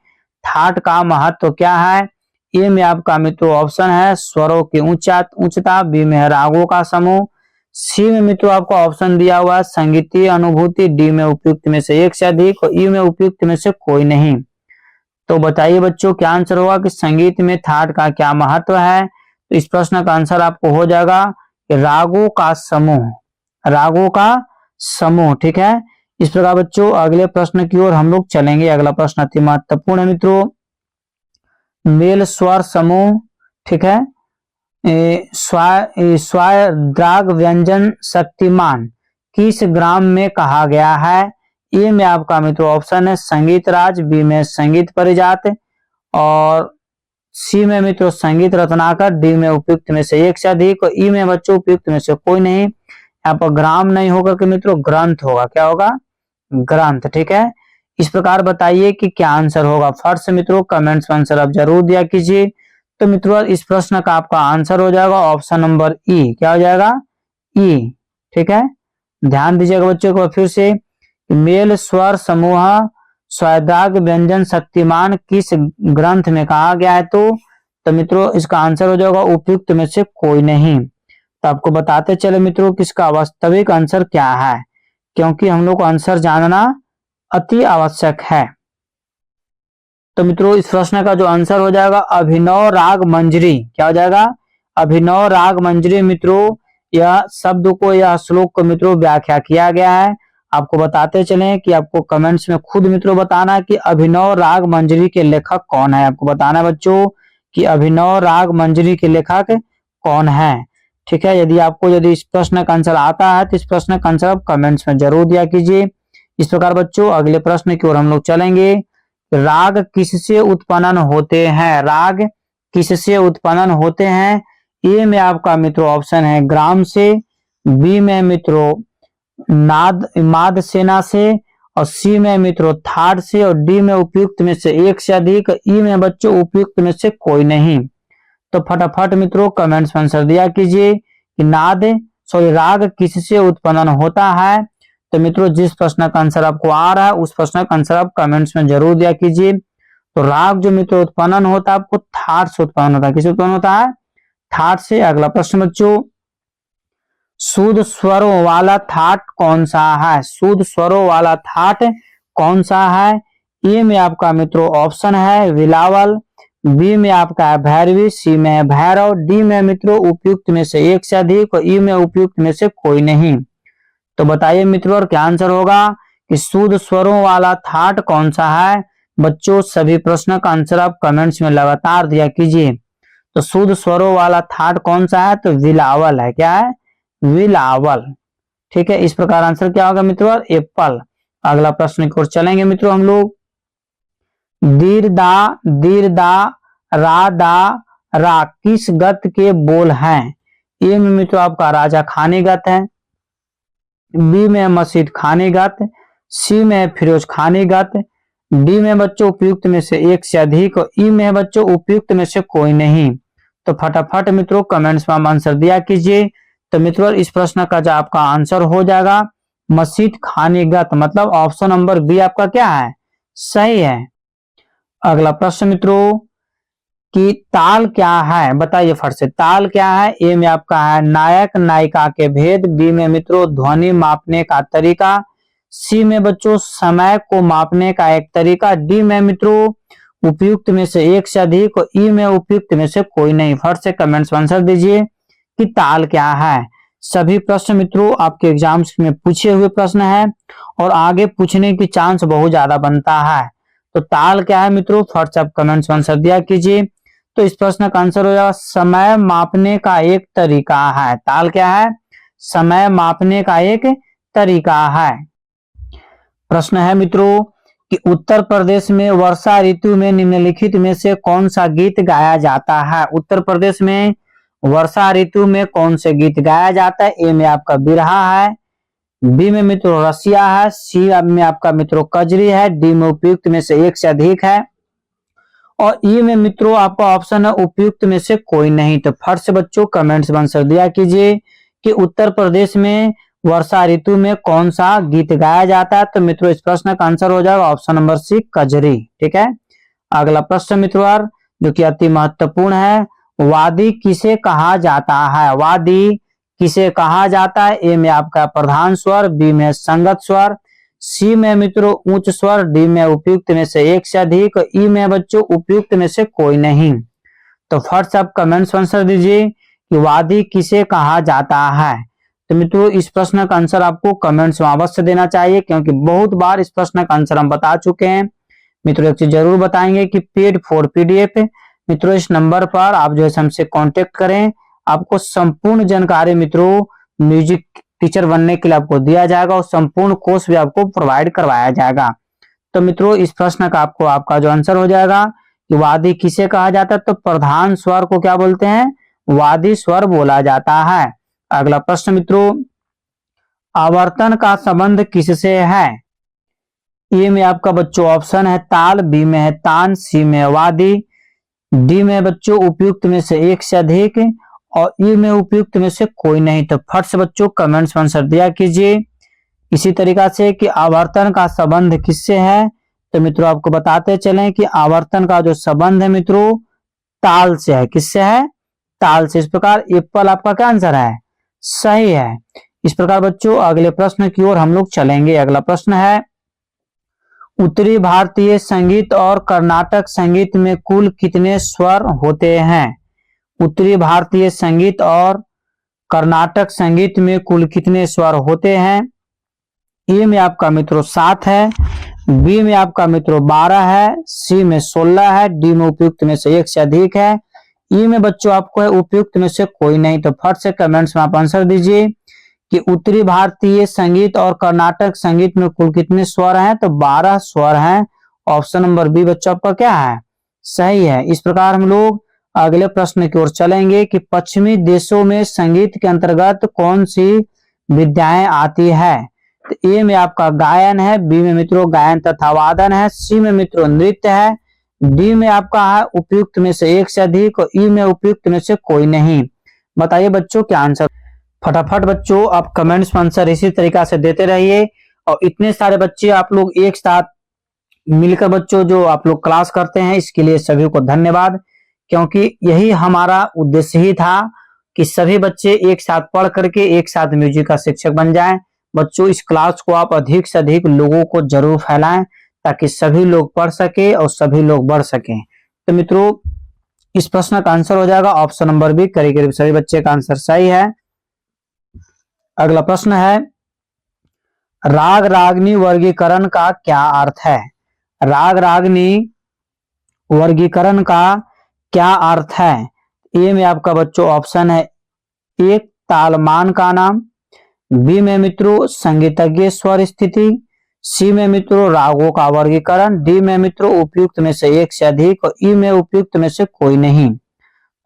थाट का महत्व क्या है। ए में आपका मित्रों ऑप्शन है स्वरों की उच्चता, बी में है रागों का समूह, सी में मित्रों आपको ऑप्शन दिया हुआ है संगीतीय अनुभूति, डी में उपयुक्त में से एक से अधिक और ई में उपयुक्त में से कोई नहीं। तो बताइए बच्चों क्या आंसर होगा कि संगीत में थाट का क्या महत्व है। तो इस प्रश्न का आंसर आपको हो जाएगा कि रागों का समूह। रागों का समूह। ठीक है। इस प्रकार बच्चों अगले प्रश्न की ओर हम लोग चलेंगे। अगला प्रश्न अति महत्वपूर्ण है मित्रों। मेल स्वर समूह। ठीक है। द्राग व्यंजन शक्तिमान किस ग्राम में कहा गया है। ए में आपका मित्रों ऑप्शन है संगीत राज, बी में संगीत परिजात और सी में मित्रों संगीत रत्नाकर, डी में उपयुक्त में से एक से अधिक और ई में बच्चों उपयुक्त में से कोई नहीं। यहाँ पर ग्राम नहीं होगा कि मित्रों ग्रंथ होगा। क्या होगा? ग्रंथ। ठीक है। इस प्रकार बताइए कि क्या आंसर होगा। फर्स्ट मित्रों कमेंट्स में आंसर आप जरूर दिया कीजिए। तो मित्रों इस प्रश्न का आपका आंसर हो जाएगा ऑप्शन नंबर ई। क्या हो जाएगा? ई। ठीक है। ध्यान दीजिएगा बच्चों को फिर से, मेल स्वर समूह स्वैधाग व्यंजन शक्तिमान किस ग्रंथ में कहा गया है? तो मित्रों इसका आंसर हो जाएगा उपयुक्त में से कोई नहीं। तो आपको बताते चले मित्रों कि इसका वास्तविक आंसर क्या है, क्योंकि हम लोग को आंसर जानना अति आवश्यक है। तो मित्रों इस प्रश्न का जो आंसर हो जाएगा अभिनव राग मंजरी। क्या हो जाएगा? अभिनव राग मंजरी। मित्रों यह शब्द को, यह श्लोक को मित्रों व्याख्या किया गया है। आपको बताते चलें कि आपको कमेंट्स में खुद मित्रों बताना है कि अभिनव राग मंजरी के लेखक कौन है। आपको बताना है बच्चों कि अभिनव राग मंजरी के लेखक कौन है। ठीक है, यदि इस प्रश्न का आंसर आता है तो इस प्रश्न का आंसर आप कमेंट्स में जरूर दिया कीजिए। इस प्रकार बच्चों अगले प्रश्न की ओर हम लोग चलेंगे। राग किससे उत्पन्न होते हैं? राग किससे उत्पन्न होते हैं? ए में आपका मित्रों ऑप्शन है ग्राम से, बी में मित्रों माद सेना से, और सी में मित्रों थाट से, और डी में उपयुक्त में से एक से अधिक, ई में बच्चों उपयुक्त में से कोई नहीं। तो फटाफट मित्रों कमेंट्स में आंसर दिया कीजिए कि राग किससे उत्पन्न होता है। तो मित्रों जिस प्रश्न का आंसर आपको आ रहा है उस प्रश्न का आंसर आप कमेंट्स में जरूर दिया कीजिए। तो राग जो मित्रों उत्पन्न होता है आपको थाट से उत्पन्न होता है। किससे उत्पन्न होता है? थाट से। अगला प्रश्न बच्चों, शुद्ध स्वरों वाला थाट कौन सा है? शुद्ध स्वरों वाला थाट कौन सा है? ए में आपका मित्रों ऑप्शन है विलावल, बी में आपका है भैरवी, सी में है भैरव, डी में मित्रों उपयुक्त में से एक से अधिक, और ई में उपयुक्त में से कोई नहीं। तो बताइए मित्रों और क्या आंसर होगा कि शुद्ध स्वरों वाला थाट कौन सा है? बच्चों सभी प्रश्न का आंसर आप कमेंट्स में लगातार दिया कीजिए। तो शुद्ध स्वरों वाला थाट कौन सा है? तो विलावल है। क्या है? विलावल। ठीक है, इस प्रकार आंसर क्या होगा मित्रों? एप्पल। अगला प्रश्न की ओर चलेंगे मित्रों हम लोग। दीर दा रा दा रा किस गत के बोल हैं? ए में मित्रों आपका राजा खानी गत है, बी में मस्जिद खानी गत, सी में फिरोज खानी गत, डी में बच्चों उपयुक्त में से एक से अधिक, और ई में बच्चों उपयुक्त में से कोई नहीं। तो फटाफट मित्रों कमेंट्स में आंसर दिया कीजिए। तो मित्रों इस प्रश्न का जो आपका आंसर हो जाएगा मस्जिद खानी गत, मतलब ऑप्शन नंबर बी आपका क्या है? सही है। अगला प्रश्न मित्रों कि ताल क्या है? बताइए फट से, ताल क्या है? ए में आपका है नायक नायिका के भेद, बी में मित्रों ध्वनि मापने का तरीका, सी में बच्चों समय को मापने का एक तरीका, डी में मित्रों उपयुक्त में से एक से अधिक, और ई में उपयुक्त में से कोई नहीं। फट से कमेंट्स में आंसर दीजिए कि ताल क्या है। सभी प्रश्न मित्रों आपके एग्जाम्स में पूछे हुए प्रश्न है और आगे पूछने की चांस बहुत ज्यादा बनता है। तो ताल क्या है मित्रों? फट से आप कमेंट्स में आंसर दिया कीजिए। तो इस प्रश्न का आंसर हो जाएगा समय मापने का एक तरीका है। ताल क्या है? समय मापने का एक तरीका है। प्रश्न है मित्रों कि उत्तर प्रदेश में वर्षा ऋतु में निम्नलिखित में से कौन सा गीत गाया जाता है? उत्तर प्रदेश में वर्षा ऋतु में कौन से गीत गाया जाता है? ए में आपका बिरहा है, बी में मित्रों रसिया है, सी में आपका मित्रों कजरी है, डी में उपयुक्त में से एक से अधिक है, और ई में मित्रों आपका ऑप्शन है उपयुक्त में से कोई नहीं। तो फट से बच्चों कमेंट्स में आंसर दिया कीजिए कि उत्तर प्रदेश में वर्षा ऋतु में कौन सा गीत गाया जाता है। तो मित्रों इस प्रश्न का आंसर हो जाएगा ऑप्शन नंबर सी कजरी। ठीक है, अगला प्रश्न मित्रों जो कि अति महत्वपूर्ण है, वादी किसे कहा जाता है? वादी किसे कहा जाता है? ए में आपका प्रधान स्वर, बी में संगत स्वर, सी में मित्रों उच्च स्वर, डी में उपयुक्त में से एक से अधिक, ई में बच्चों उपयुक्त में से कोई नहीं। तो फट से आप कमेंट्स आंसर दीजिए कि वादी किसे कहा जाता है। तो मित्रों इस प्रश्न का आंसर आपको कमेंट्स में अवश्य देना चाहिए, क्योंकि बहुत बार इस प्रश्न का आंसर हम बता चुके हैं। मित्रों एक चीज जरूर बताएंगे कि पेड फॉर पीडीएफ मित्रों इस नंबर पर आप जो है हमसे कांटेक्ट करें, आपको संपूर्ण जानकारी मित्रों म्यूजिक टीचर बनने के लिए आपको दिया जाएगा और संपूर्ण कोर्स भी आपको प्रोवाइड करवाया जाएगा। तो मित्रों इस प्रश्न का आपका जो आंसर हो जाएगा कि वादी किसे कहा जाता है? तो प्रधान स्वर को क्या बोलते हैं? वादी स्वर बोला जाता है। अगला प्रश्न मित्रों, आवर्तन का संबंध किससे है? ए में आपका बच्चों ऑप्शन है ताल, बी में है तान, सी में वादी, डी में बच्चों उपयुक्त में से एक से अधिक, और ई में उपयुक्त में से कोई नहीं। तो फट से बच्चों कमेंट्स में आंसर दिया कीजिए इसी तरीका से कि आवर्तन का संबंध किससे है, तो मित्रों आपको बताते चलें कि आवर्तन का जो संबंध है मित्रों ताल से है। किससे है? ताल से। इस प्रकार एप्पल आपका क्या आंसर है? सही है। इस प्रकार बच्चों अगले प्रश्न की ओर हम लोग चलेंगे। अगला प्रश्न है, उत्तरी भारतीय संगीत और कर्नाटक संगीत में कुल कितने स्वर होते हैं? उत्तरी भारतीय संगीत और कर्नाटक संगीत में कुल कितने स्वर होते हैं? ए में आपका मित्रों 7 है, बी में आपका मित्रों 12 है, सी में 16 है, डी में उपयुक्त में से एक से अधिक है, ई में बच्चों आपको है उपयुक्त में से कोई नहीं। तो फट से कमेंट्स में आप आंसर दीजिए कि उत्तरी भारतीय संगीत और कर्नाटक संगीत में कुल कितने स्वर हैं? तो 12 स्वर हैं। ऑप्शन नंबर बी बच्चों आपका क्या है? सही है। इस प्रकार हम लोग अगले प्रश्न की ओर चलेंगे कि पश्चिमी देशों में संगीत के अंतर्गत कौन सी विद्याएं आती है? तो ए में आपका गायन है, बी में मित्रों गायन तथा वादन है, सी में मित्रों नृत्य है, डी में आपका है उपयुक्त में से एक से अधिक और ई में उपयुक्त में से कोई नहीं। बताइए बच्चों क्या आंसर? फटाफट बच्चों आप कमेंट्स में आंसर इसी तरीका से देते रहिए। और इतने सारे बच्चे आप लोग एक साथ मिलकर बच्चों जो आप लोग क्लास करते हैं, इसके लिए सभी को धन्यवाद, क्योंकि यही हमारा उद्देश्य ही था कि सभी बच्चे एक साथ पढ़ करके एक साथ म्यूजिक का शिक्षक बन जाएं। बच्चों इस क्लास को आप अधिक से अधिक लोगों को जरूर फैलाएं ताकि सभी लोग पढ़ सके और सभी लोग बढ़ सकें। तो मित्रों इस प्रश्न का आंसर हो जाएगा ऑप्शन नंबर बी, करीब करीब सभी बच्चे का आंसर सही है। अगला प्रश्न है, राग रागनी वर्गीकरण का क्या अर्थ है? राग रागनी वर्गीकरण का क्या अर्थ है? ए में आपका बच्चों ऑप्शन है एक तालमान का नाम, बी में मित्रों संगीतज्ञ स्वर स्थिति, सी में मित्रों रागों का वर्गीकरण, डी में मित्रों उपयुक्त में से एक से अधिक और ई में उपयुक्त में से कोई नहीं।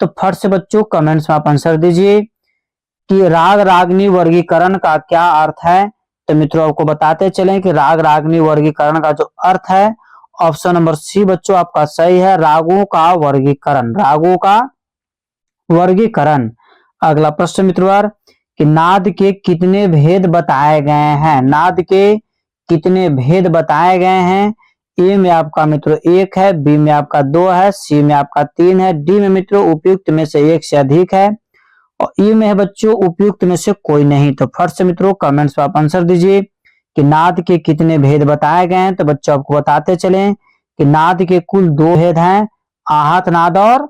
तो फट से बच्चों कमेंट्स में आप आंसर दीजिए कि राग रागनी वर्गीकरण का क्या अर्थ है। तो मित्रों आपको बताते चलें कि राग रागनी वर्गीकरण का जो अर्थ है ऑप्शन नंबर सी बच्चों आपका सही है, रागों का वर्गीकरण। रागों का वर्गीकरण। अगला प्रश्न मित्रवर कि नाद के कितने भेद बताए गए हैं? नाद के कितने भेद बताए गए हैं? ए में आपका मित्रों 1 है, बी में आपका 2 है, सी में आपका 3 है, डी में मित्रों उपयुक्त में से एक से अधिक है और ई में है बच्चों उपयुक्त में से कोई नहीं। तो फट से मित्रों कमेंट्स में आप आंसर दीजिए कि नाद के कितने भेद बताए गए हैं। तो बच्चों आपको बताते चलें कि नाद के कुल 2 भेद हैं, आहत नाद और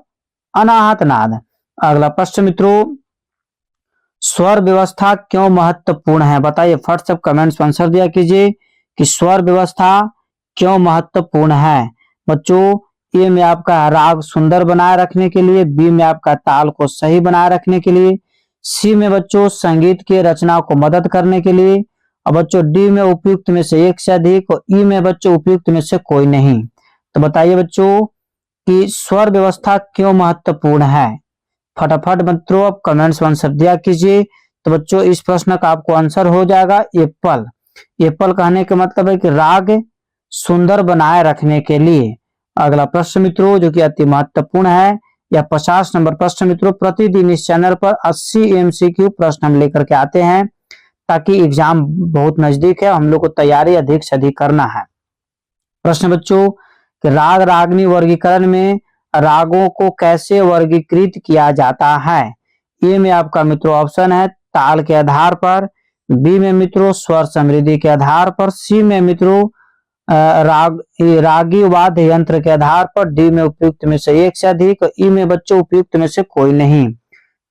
अनाहत नाद। अगला प्रश्न मित्रों, स्वर व्यवस्था क्यों महत्वपूर्ण है? बताइए फट से कमेंट्स में आंसर दिया कीजिए कि स्वर व्यवस्था क्यों महत्वपूर्ण है। बच्चों ए में आपका राग सुंदर बनाए रखने के लिए, बी में आपका ताल को सही बनाए रखने के लिए, सी में बच्चों संगीत की रचना को मदद करने के लिए और बच्चों डी में उपयुक्त में से एक से अधिक और ई में बच्चों उपयुक्त में से कोई नहीं। तो बताइए बच्चों कि स्वर व्यवस्था क्यों महत्वपूर्ण है? फटाफट मित्रों आप कमेंट्स में आंसर दिया कीजिए। तो बच्चों इस प्रश्न का आपको आंसर हो जाएगा एप्पल। एप्पल कहने का मतलब है कि राग सुंदर बनाए रखने के लिए। अगला प्रश्न मित्रों जो कि अति महत्वपूर्ण है, यह 50 नंबर प्रश्न मित्रों, प्रतिदिन इस चैनल पर 80 MCQ प्रश्न हम लेकर के आते हैं ताकि एग्जाम बहुत नजदीक है, हम लोग को तैयारी अधिक से अधिक करना है। प्रश्न बच्चों कि राग रागनी वर्गीकरण में रागों को कैसे वर्गीकृत किया जाता है? ए में आपका मित्रों ऑप्शन है ताल के आधार पर, बी में मित्रों स्वर समृद्धि के आधार पर, सी में मित्रों रागी वाद्य यंत्र के आधार पर, डी में उपयुक्त में से एक से अधिक, ई में बच्चों उपयुक्त में से कोई नहीं।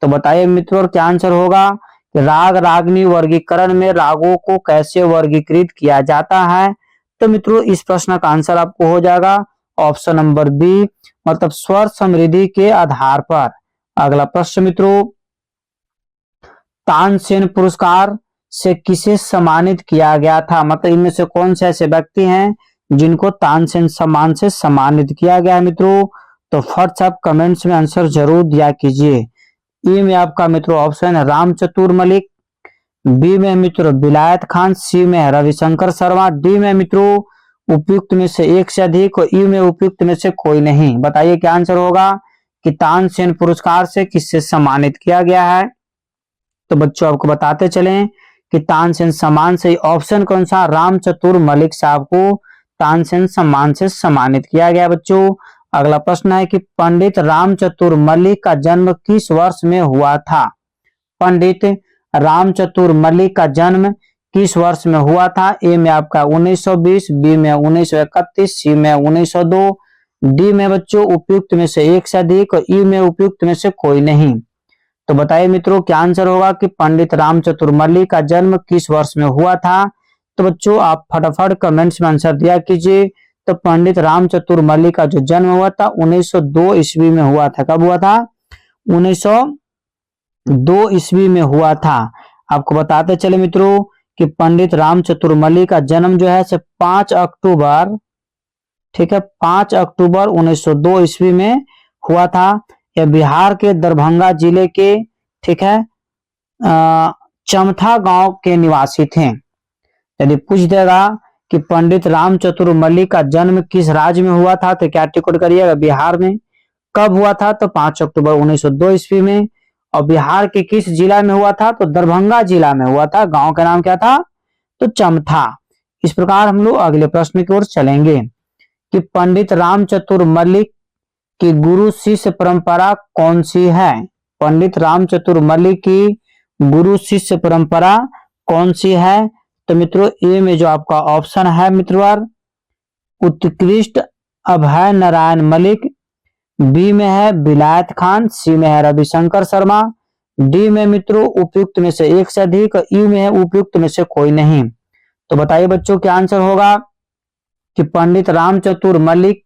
तो बताइए मित्रों क्या आंसर होगा कि राग रागनी वर्गीकरण में रागों को कैसे वर्गीकृत किया जाता है? तो मित्रों इस प्रश्न का आंसर आपको हो जाएगा ऑप्शन नंबर बी, मतलब स्वर समृद्धि के आधार पर। अगला प्रश्न मित्रों, तानसेन पुरस्कार से किसे सम्मानित किया गया था? मतलब इनमें से कौन से ऐसे व्यक्ति हैं जिनको तानसेन सम्मान से सम्मानित किया गया है मित्रों? तो फर्स्ट आप कमेंट्स में आंसर जरूर दिया कीजिए। ई में आपका मित्रों ऑप्शन है राम चतुर मलिक, बी में मित्रों विलायत खान, सी में रविशंकर शर्मा, डी में मित्रों उपयुक्त में से एक से अधिक और ई में उपयुक्त में से कोई नहीं। बताइए क्या आंसर होगा कि तानसेन पुरस्कार से किससे सम्मानित किया गया है? तो बच्चों आपको बताते चलें कि तानसेन सम्मान से ऑप्शन कौन सा, राम चतुर मलिक साहब को तानसेन सम्मान से सम्मानित किया गया बच्चों। अगला प्रश्न है कि पंडित राम चतुर मलिक का जन्म किस वर्ष में हुआ था। पंडित राम चतुर मलिक का जन्म किस वर्ष में हुआ था। ए में आपका 1920, बी में 1931, सी में 1902, डी में बच्चों उपयुक्त में से एक से अधिक और ई में उपयुक्त में से कोई नहीं। तो बताइए मित्रों क्या आंसर होगा कि पंडित राम चतुर मलिक का जन्म किस वर्ष में हुआ था। तो बच्चों आप फटाफट कमेंट्स में आंसर दिया कीजिए। तो पंडित राम चतुर मलिक का जो जन्म हुआ था 1902 ईस्वी में हुआ था। कब हुआ था, 1902 ईस्वी में हुआ था। आपको बताते चले मित्रों कि पंडित राम चतुर मलिक का जन्म जो है 5 अक्टूबर, ठीक है, 5 अक्टूबर 1902 ईस्वी में हुआ था। यह बिहार के दरभंगा जिले के, ठीक है, चमथा गांव के निवासी थे। यदि पूछ देगा कि पंडित राम चतुर मलिक का जन्म किस राज्य में हुआ था तो क्या टिक करिएगा, बिहार में। कब हुआ था तो 5 अक्टूबर 1902 ईस्वी में। और बिहार के किस जिला में हुआ था तो दरभंगा जिला में हुआ था। गांव का नाम क्या था तो चमथा। इस प्रकार हम लोग अगले प्रश्न की ओर चलेंगे कि पंडित राम चतुर मलिक की गुरु शिष्य परंपरा कौन सी है। पंडित राम चतुर मलिक की गुरु शिष्य परंपरा कौन सी है। तो मित्रों ए में जो आपका ऑप्शन है मित्रवर उत्कृष्ट अभय नारायण मलिक, बी में है विलायत खान, सी में है रविशंकर शर्मा, डी में मित्रों उपयुक्त में से एक से अधिक, ई में है उपयुक्त में से कोई नहीं। तो बताइए बच्चों क्या आंसर होगा कि पंडित राम चतुर मलिक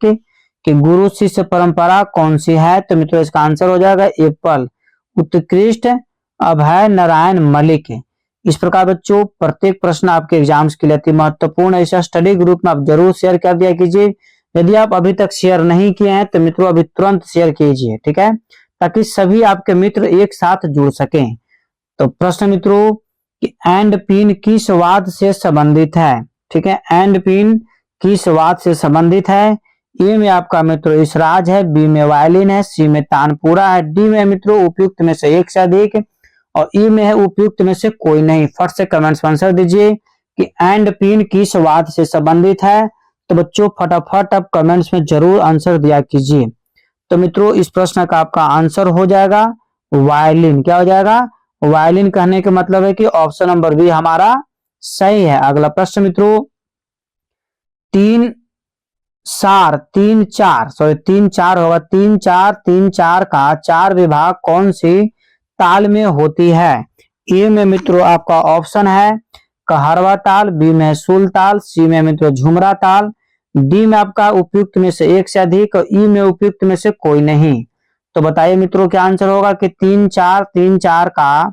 की गुरु शिष्य परंपरा कौन सी है। तो मित्रों इसका आंसर हो जाएगा एप्पल, उत्कृष्ट अभय नारायण मलिक। इस प्रकार बच्चों प्रत्येक प्रश्न आपके एग्जाम्स के लिए अति महत्वपूर्ण है। इसे स्टडी ग्रुप में आप जरूर शेयर कर दिया कीजिए। यदि आप अभी तक शेयर नहीं किए हैं तो मित्रों अभी तुरंत शेयर कीजिए, ठीक है, ताकि सभी आपके मित्र एक साथ जुड़ सकें। तो प्रश्न मित्रों कि एंड पिन किस वाद से संबंधित है, ठीक है, एंड पिन किस वाद से संबंधित है। ए में आपका मित्रों इसराज है, बी में वायलिन है, सी में तानपुरा है, डी में मित्रों उपयुक्त में से एक से अधिक और ई में है उपयुक्त में से कोई नहीं। फट से कमेंट्स में आंसर दीजिए कि एंड पिन किस वाद से संबंधित है। तो बच्चों फटाफट आप कमेंट्स में जरूर आंसर दिया कीजिए। तो मित्रों इस प्रश्न का आपका आंसर हो जाएगा वायलिन। क्या हो जाएगा, वायलिन। कहने का मतलब है कि ऑप्शन नंबर बी हमारा सही है। अगला प्रश्न मित्रों 3 4 होगा, 3 4 का 4 विभाग कौन सी ताल में होती है। ए में मित्रों आपका ऑप्शन है कहरवा ताल, बी में सुल ताल, सी में मित्रों झुमरा ताल, डी में आपका उपयुक्त में से एक से अधिक और ई में उपयुक्त में से कोई नहीं। तो बताइए मित्रों क्या आंसर होगा कि 3 4 का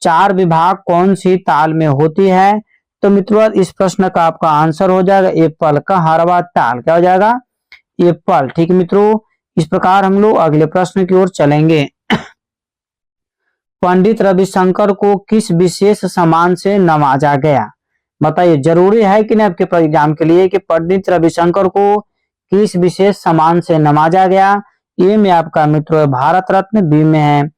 4 विभाग कौन सी ताल में होती है। तो मित्रों इस प्रश्न का आपका आंसर हो जाएगा एप्पल, कहरवा ताल। क्या हो जाएगा, एप्पल। ठीक मित्रों इस प्रकार हम लोग अगले प्रश्न की ओर चलेंगे। पंडित रविशंकर को किस विशेष सम्मान से नवाजा गया। बताइए जरूरी है कि नहीं आपके एग्जाम के लिए कि पंडित रविशंकर को किस विशेष सम्मान से नवाजा गया। ए में आपका मित्रों भारत रत्न, बी में है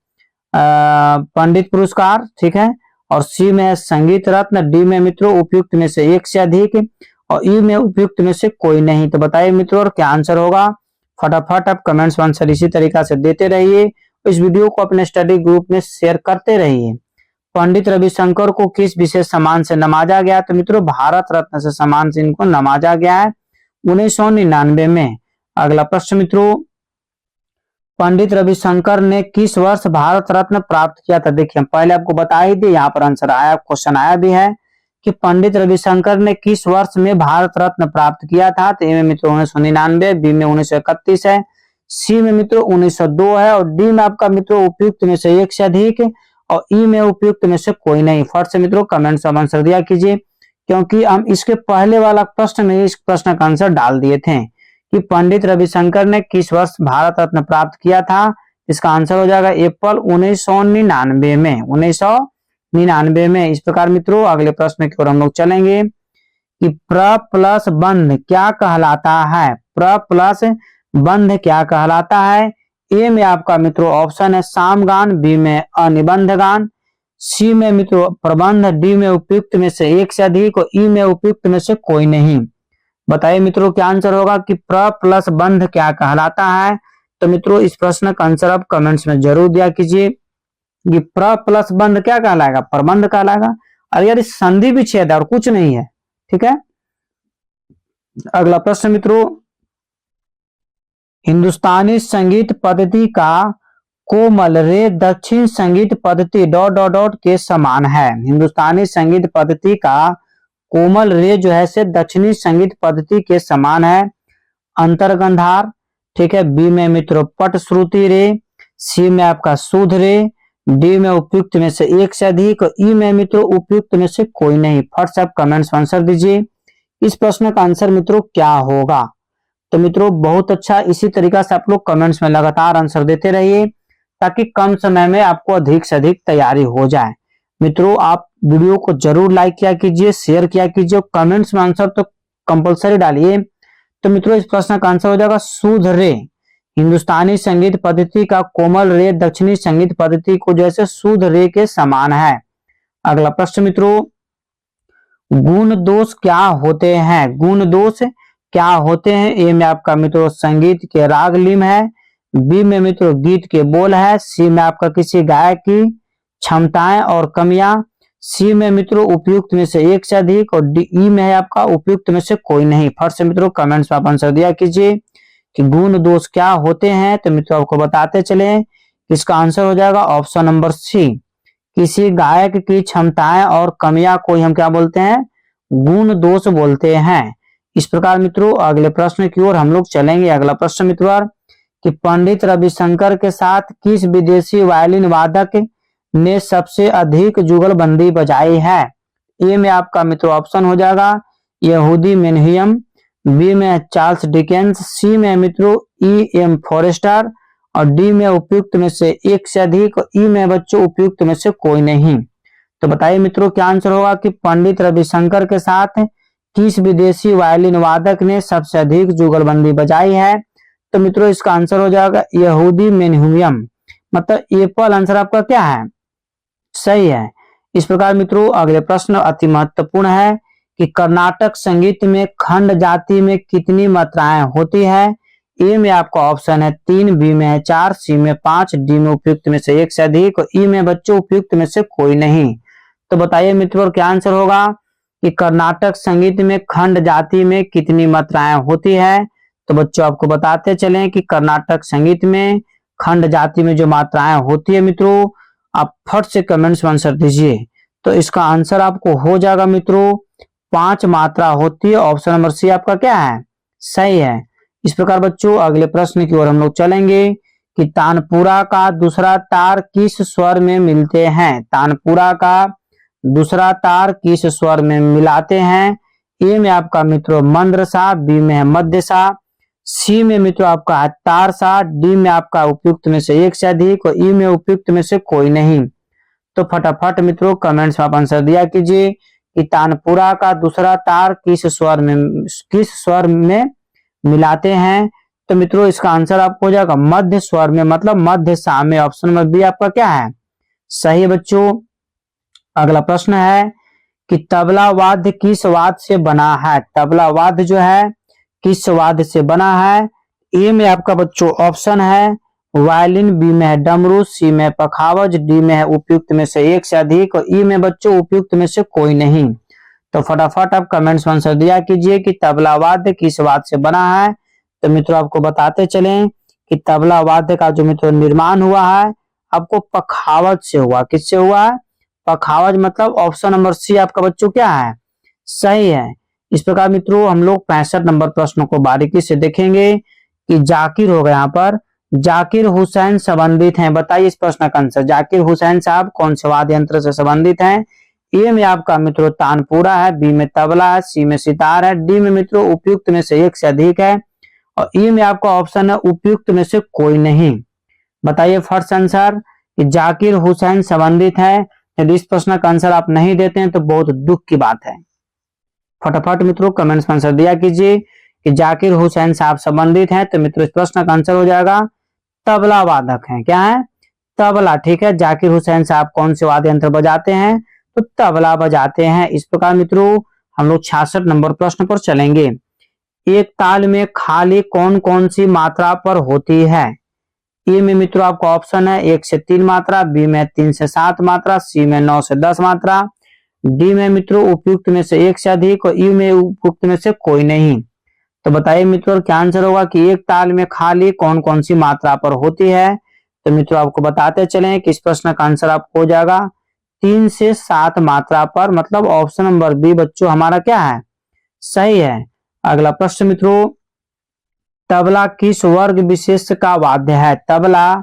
पंडित पुरस्कार, ठीक है, और सी में है संगीत रत्न, डी में मित्रों उपयुक्त में से एक से अधिक और ई में उपयुक्त में से कोई नहीं। तो बताइए मित्रों क्या आंसर होगा। फटाफट आप कमेंट्स में आंसर इसी तरीका से देते रहिए। इस वीडियो को अपने स्टडी ग्रुप में शेयर करते रहिए। पंडित रविशंकर को किस विशेष सम्मान से नवाजा गया। तो मित्रों भारत रत्न से सम्मान से इनको नवाजा गया है 1999 में। अगला प्रश्न मित्रों पंडित रविशंकर ने किस वर्ष भारत रत्न प्राप्त किया था। देखिए पहले आपको बता ही दिए, यहाँ पर आंसर आया, क्वेश्चन आया भी है कि पंडित रविशंकर ने किस वर्ष में भारत रत्न प्राप्त किया था। तो ए में मित्रों 1999, बी में 1931 है, सी में मित्रों 1902 है और डी में आपका मित्रों उपयुक्त में से एक से अधिक और ई में उपयुक्त में से कोई नहीं। फट से मित्रों कमेंट में आंसर दिया कीजिए, क्योंकि हम इसके पहले वाला प्रश्न में इस प्रश्न का आंसर डाल दिए थे कि पंडित रविशंकर ने किस वर्ष भारत रत्न प्राप्त किया था। इसका आंसर हो जाएगा एप्पल 1999 में, 1999 में। इस प्रकार मित्रों अगले प्रश्न की ओर हम लोग चलेंगे कि प्र प्लस बंध क्या कहलाता है। प्र प्लस बंध क्या कहलाता है। ए में आपका मित्रों ऑप्शन है सामगान, बी में अनिबंध गान, सी में मित्रों प्रबंध, डी में उपयुक्त में से एक से अधिक और ई में उपयुक्त में से कोई नहीं। बताइए मित्रों क्या आंसर होगा कि प्र प्लस बंध क्या कहलाता है। तो मित्रों इस प्रश्न का आंसर आप कमेंट्स में जरूर दिया कीजिए कि प्र प्लस बंध क्या कहलाएगा, प्रबंध कहलाएगा। और यार इस संधि भी छेद है और कुछ नहीं है। ठीक है, अगला प्रश्न मित्रों, हिंदुस्तानी संगीत पद्धति का कोमल रे दक्षिण संगीत पद्धति डॉट डॉट डॉट के समान है। हिंदुस्तानी संगीत पद्धति का कोमल रे जो है से दक्षिणी संगीत पद्धति के समान है। अंतर्गंधार, ठीक है, बी में मित्रों पट श्रुति रे, सी में आपका शुद्ध रे, डी में उपयुक्त में से एक से अधिक, ई में मित्रों उपयुक्त में से कोई नहीं। फट से आप कमेंट्स में आंसर दीजिए इस प्रश्न का आंसर मित्रों क्या होगा। तो मित्रों बहुत अच्छा, इसी तरीका से आप लोग कमेंट्स में लगातार आंसर देते रहिए ताकि कम समय में आपको अधिक से अधिक तैयारी हो जाए। मित्रों आप वीडियो को जरूर लाइक किया कीजिए, शेयर किया कीजिए, कमेंट्स में आंसर तो कंपलसरी डालिए। तो मित्रों इस प्रश्न का आंसर हो जाएगा शुद्ध रे। हिंदुस्तानी संगीत पद्धति का कोमल रे दक्षिणी संगीत पद्धति को जैसे शुद्ध रे के समान है। अगला प्रश्न मित्रों, गुण दोष क्या होते हैं। गुण दोष क्या होते हैं। ए में आपका मित्रों संगीत के राग लिम है, बी में मित्रों गीत के बोल है, सी में आपका किसी गायक की क्षमताएं और कमियां, सी में मित्रों उपयुक्त में से एक से अधिक और डी ई में है आपका उपयुक्त में से कोई नहीं। फर्स्ट से मित्रों कमेंट्स में आप आंसर दिया कीजिए कि गुण दोष क्या होते हैं। तो मित्रों आपको बताते चले इसका आंसर हो जाएगा ऑप्शन नंबर सी, किसी गायक की क्षमताएं और कमियां को हम क्या बोलते हैं, गुण दोष बोलते हैं। इस प्रकार मित्रों अगले प्रश्न की ओर हम लोग चलेंगे। अगला प्रश्न मित्रों कि पंडित रविशंकर के साथ किस विदेशी वायलिन वादक ने सबसे अधिक जुगलबंदी बजाई है। ए में आपका मित्रों ऑप्शन हो जाएगा यहूदी मेनहियम, बी में चार्ल्स डिकेंस, सी में मित्रों ई एम फॉरेस्टर और डी में उपयुक्त में से एक से अधिक, ई में बच्चों उपयुक्त में से कोई नहीं। तो बताइए मित्रों क्या आंसर होगा कि पंडित रविशंकर के साथ किस विदेशी वायलिन वादक ने सबसे अधिक जुगलबंदी बजाई है। तो मित्रों इसका आंसर हो जाएगा यहूदी मेनहुयम, मतलब एप्पल आंसर आपका क्या है, सही है। इस प्रकार मित्रों अगले प्रश्न अति महत्वपूर्ण है कि कर्नाटक संगीत में खंड जाति में कितनी मात्राएं होती है। ए में आपका ऑप्शन है 3, बी में है 4, सी में 5, डी में उपयुक्त में से एक से अधिक और ई में बच्चों उपयुक्त में से कोई नहीं। तो बताइए मित्रों क्या आंसर होगा कि कर्नाटक संगीत में खंड जाति में कितनी मात्राएं होती है। तो बच्चों आपको बताते चलें कि कर्नाटक संगीत में खंड जाति में जो मात्राएं होती है मित्रों आप फट से कमेंट्स में आंसर दीजिए। तो इसका आंसर आपको हो जाएगा मित्रों 5 मात्रा होती है। ऑप्शन नंबर सी आपका क्या है, सही है। इस प्रकार बच्चों अगले प्रश्न की ओर हम लोग चलेंगे कि तानपुरा का दूसरा तार किस स्वर में मिलते हैं। तानपुरा का दूसरा तार किस स्वर में मिलाते हैं। ए में आपका मित्रों मंद्रसा, बी में है मध्यसा, सी में मित्रों आपका है तारसा, डी में आपका उपयुक्त में से एक से अधिक और ई में उपयुक्त में से कोई नहीं। तो फटाफट मित्रों कमेंट्स में आप आंसर दिया कीजिए कि तानपुरा का दूसरा तार किस स्वर में मिलाते हैं। तो मित्रों इसका आंसर आपको हो जाएगा मध्य स्वर में, मतलब मध्य सा में। ऑप्शन नंबर बी आपका क्या है, सही है बच्चों। अगला प्रश्न है कि तबला वाद्य किस वाद्य से बना है। तबला वाद्य जो है किस वाद्य से बना है। ए में आपका बच्चों ऑप्शन है वायलिन, बी में है डमरू, सी में पखावज, डी में है उपयुक्त में से एक से अधिक और ई में बच्चों उपयुक्त में से कोई नहीं। तो फटाफट आप कमेंट्स में आंसर दिया कीजिए कि तबला वाद्य किस वाद्य से बना है। तो मित्रों आपको बताते चलें कि तबला वाद्य का जो मित्रों निर्माण हुआ है आपको पखावज से हुआ। किससे हुआ है, पखावज, मतलब ऑप्शन नंबर सी आपका बच्चों क्या है, सही है। इस प्रकार मित्रों हम लोग 65 नंबर प्रश्न को बारीकी से देखेंगे कि जाकिर होगा यहाँ पर, जाकिर हुसैन संबंधित हैं। बताइए इस प्रश्न का आंसर, जाकिर हुसैन साहब कौन से वाद्य यंत्र से संबंधित हैं। ए में आपका मित्रों तानपुरा है, बी में तबला है, सी में सितार है, डी में मित्रों उपयुक्त में से एक से अधिक है और ई में आपका ऑप्शन है उपयुक्त में से कोई नहीं। बताइए फर्स्ट आंसर कि जाकिर हुसैन संबंधित है। यदि इस प्रश्न का आंसर आप नहीं देते हैं तो बहुत दुख की बात है। फटाफट मित्रों कमेंट्स में आंसर दिया कीजिए कि जाकिर हुसैन साहब संबंधित हैं। तो मित्रों इस प्रश्न का आंसर हो जाएगा तबला वादक हैं, क्या है, तबला। ठीक है, जाकिर हुसैन साहब कौन से वाद्य यंत्र बजाते हैं? तो तबला बजाते हैं। इस प्रकार मित्रों हम लोग 66 नंबर प्रश्न पर चलेंगे। एक ताल में खाली कौन कौन सी मात्रा पर होती है? ए में मित्रों आपका ऑप्शन है 1 से 3 मात्रा, बी में 3 से 7 मात्रा, सी में 9 से 10 मात्रा, डी में मित्रों उपयुक्त में से एक से अधिक और ई में उपयुक्त में से कोई नहीं। तो बताइए मित्रों क्या आंसर होगा कि एक ताल में खाली कौन कौन सी मात्रा पर होती है? तो मित्रों आपको बताते चलें कि इस प्रश्न का आंसर आपको हो जाएगा 3 से 7 मात्रा पर, मतलब ऑप्शन नंबर बी बच्चों हमारा क्या है? सही है। अगला प्रश्न मित्रों, तबला किस वर्ग विशेष का वाद्य है? तबला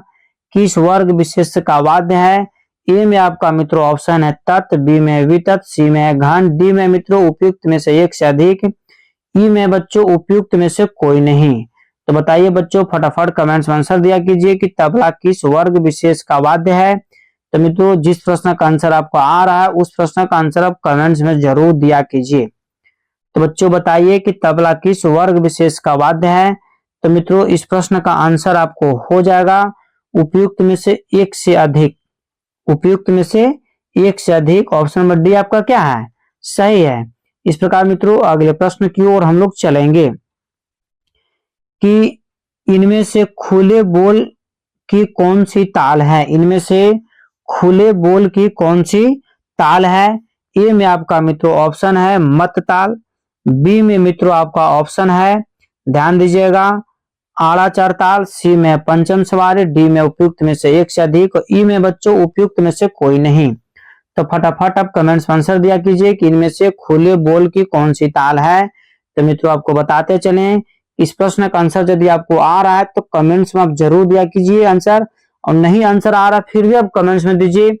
किस वर्ग विशेष का वाद्य है? ए में आपका मित्रों ऑप्शन है तत्, बी में वितत, सी में घन, डी में मित्रों उपयुक्त में से एक से अधिक, ई में बच्चों उपयुक्त में से कोई नहीं। तो बताइए बच्चों फटाफट कमेंट्स में आंसर दिया कीजिए कि तबला किस वर्ग विशेष का वाद्य है। तो मित्रों जिस प्रश्न का आंसर आपको आ रहा है उस प्रश्न का आंसर आप कमेंट्स में जरूर दिया कीजिए। तो बच्चों बताइए कि तबला किस वर्ग विशेष का वाद्य है? तो मित्रों इस प्रश्न का आंसर आपको हो जाएगा उपयुक्त में से एक से अधिक। उपयुक्त में से एक से अधिक, ऑप्शन नंबर डी आपका क्या है? सही है। इस प्रकार मित्रों अगले प्रश्न की ओर हम लोग चलेंगे कि इनमें से खुले बोल की कौन सी ताल है? इनमें से खुले बोल की कौन सी ताल है? ए में आपका मित्रों ऑप्शन है मत ताल, बी में मित्रों आपका ऑप्शन है, ध्यान दीजिएगा, आड़ाचर ताल, सी में पंचम सवारी, डी में उपयुक्त में से एक से अधिक और ई में बच्चों उपयुक्त में से कोई नहीं। तो फटाफट आप कमेंट्स में आंसर दिया कीजिए कि इनमें से खुले बोल की कौन सी ताल है। तो मित्रों आपको बताते चलें इस प्रश्न का आंसर यदि आपको आ रहा है तो कमेंट्स में आप जरूर दिया कीजिए आंसर, और नहीं आंसर आ रहा फिर भी आप कमेंट्स में दीजिए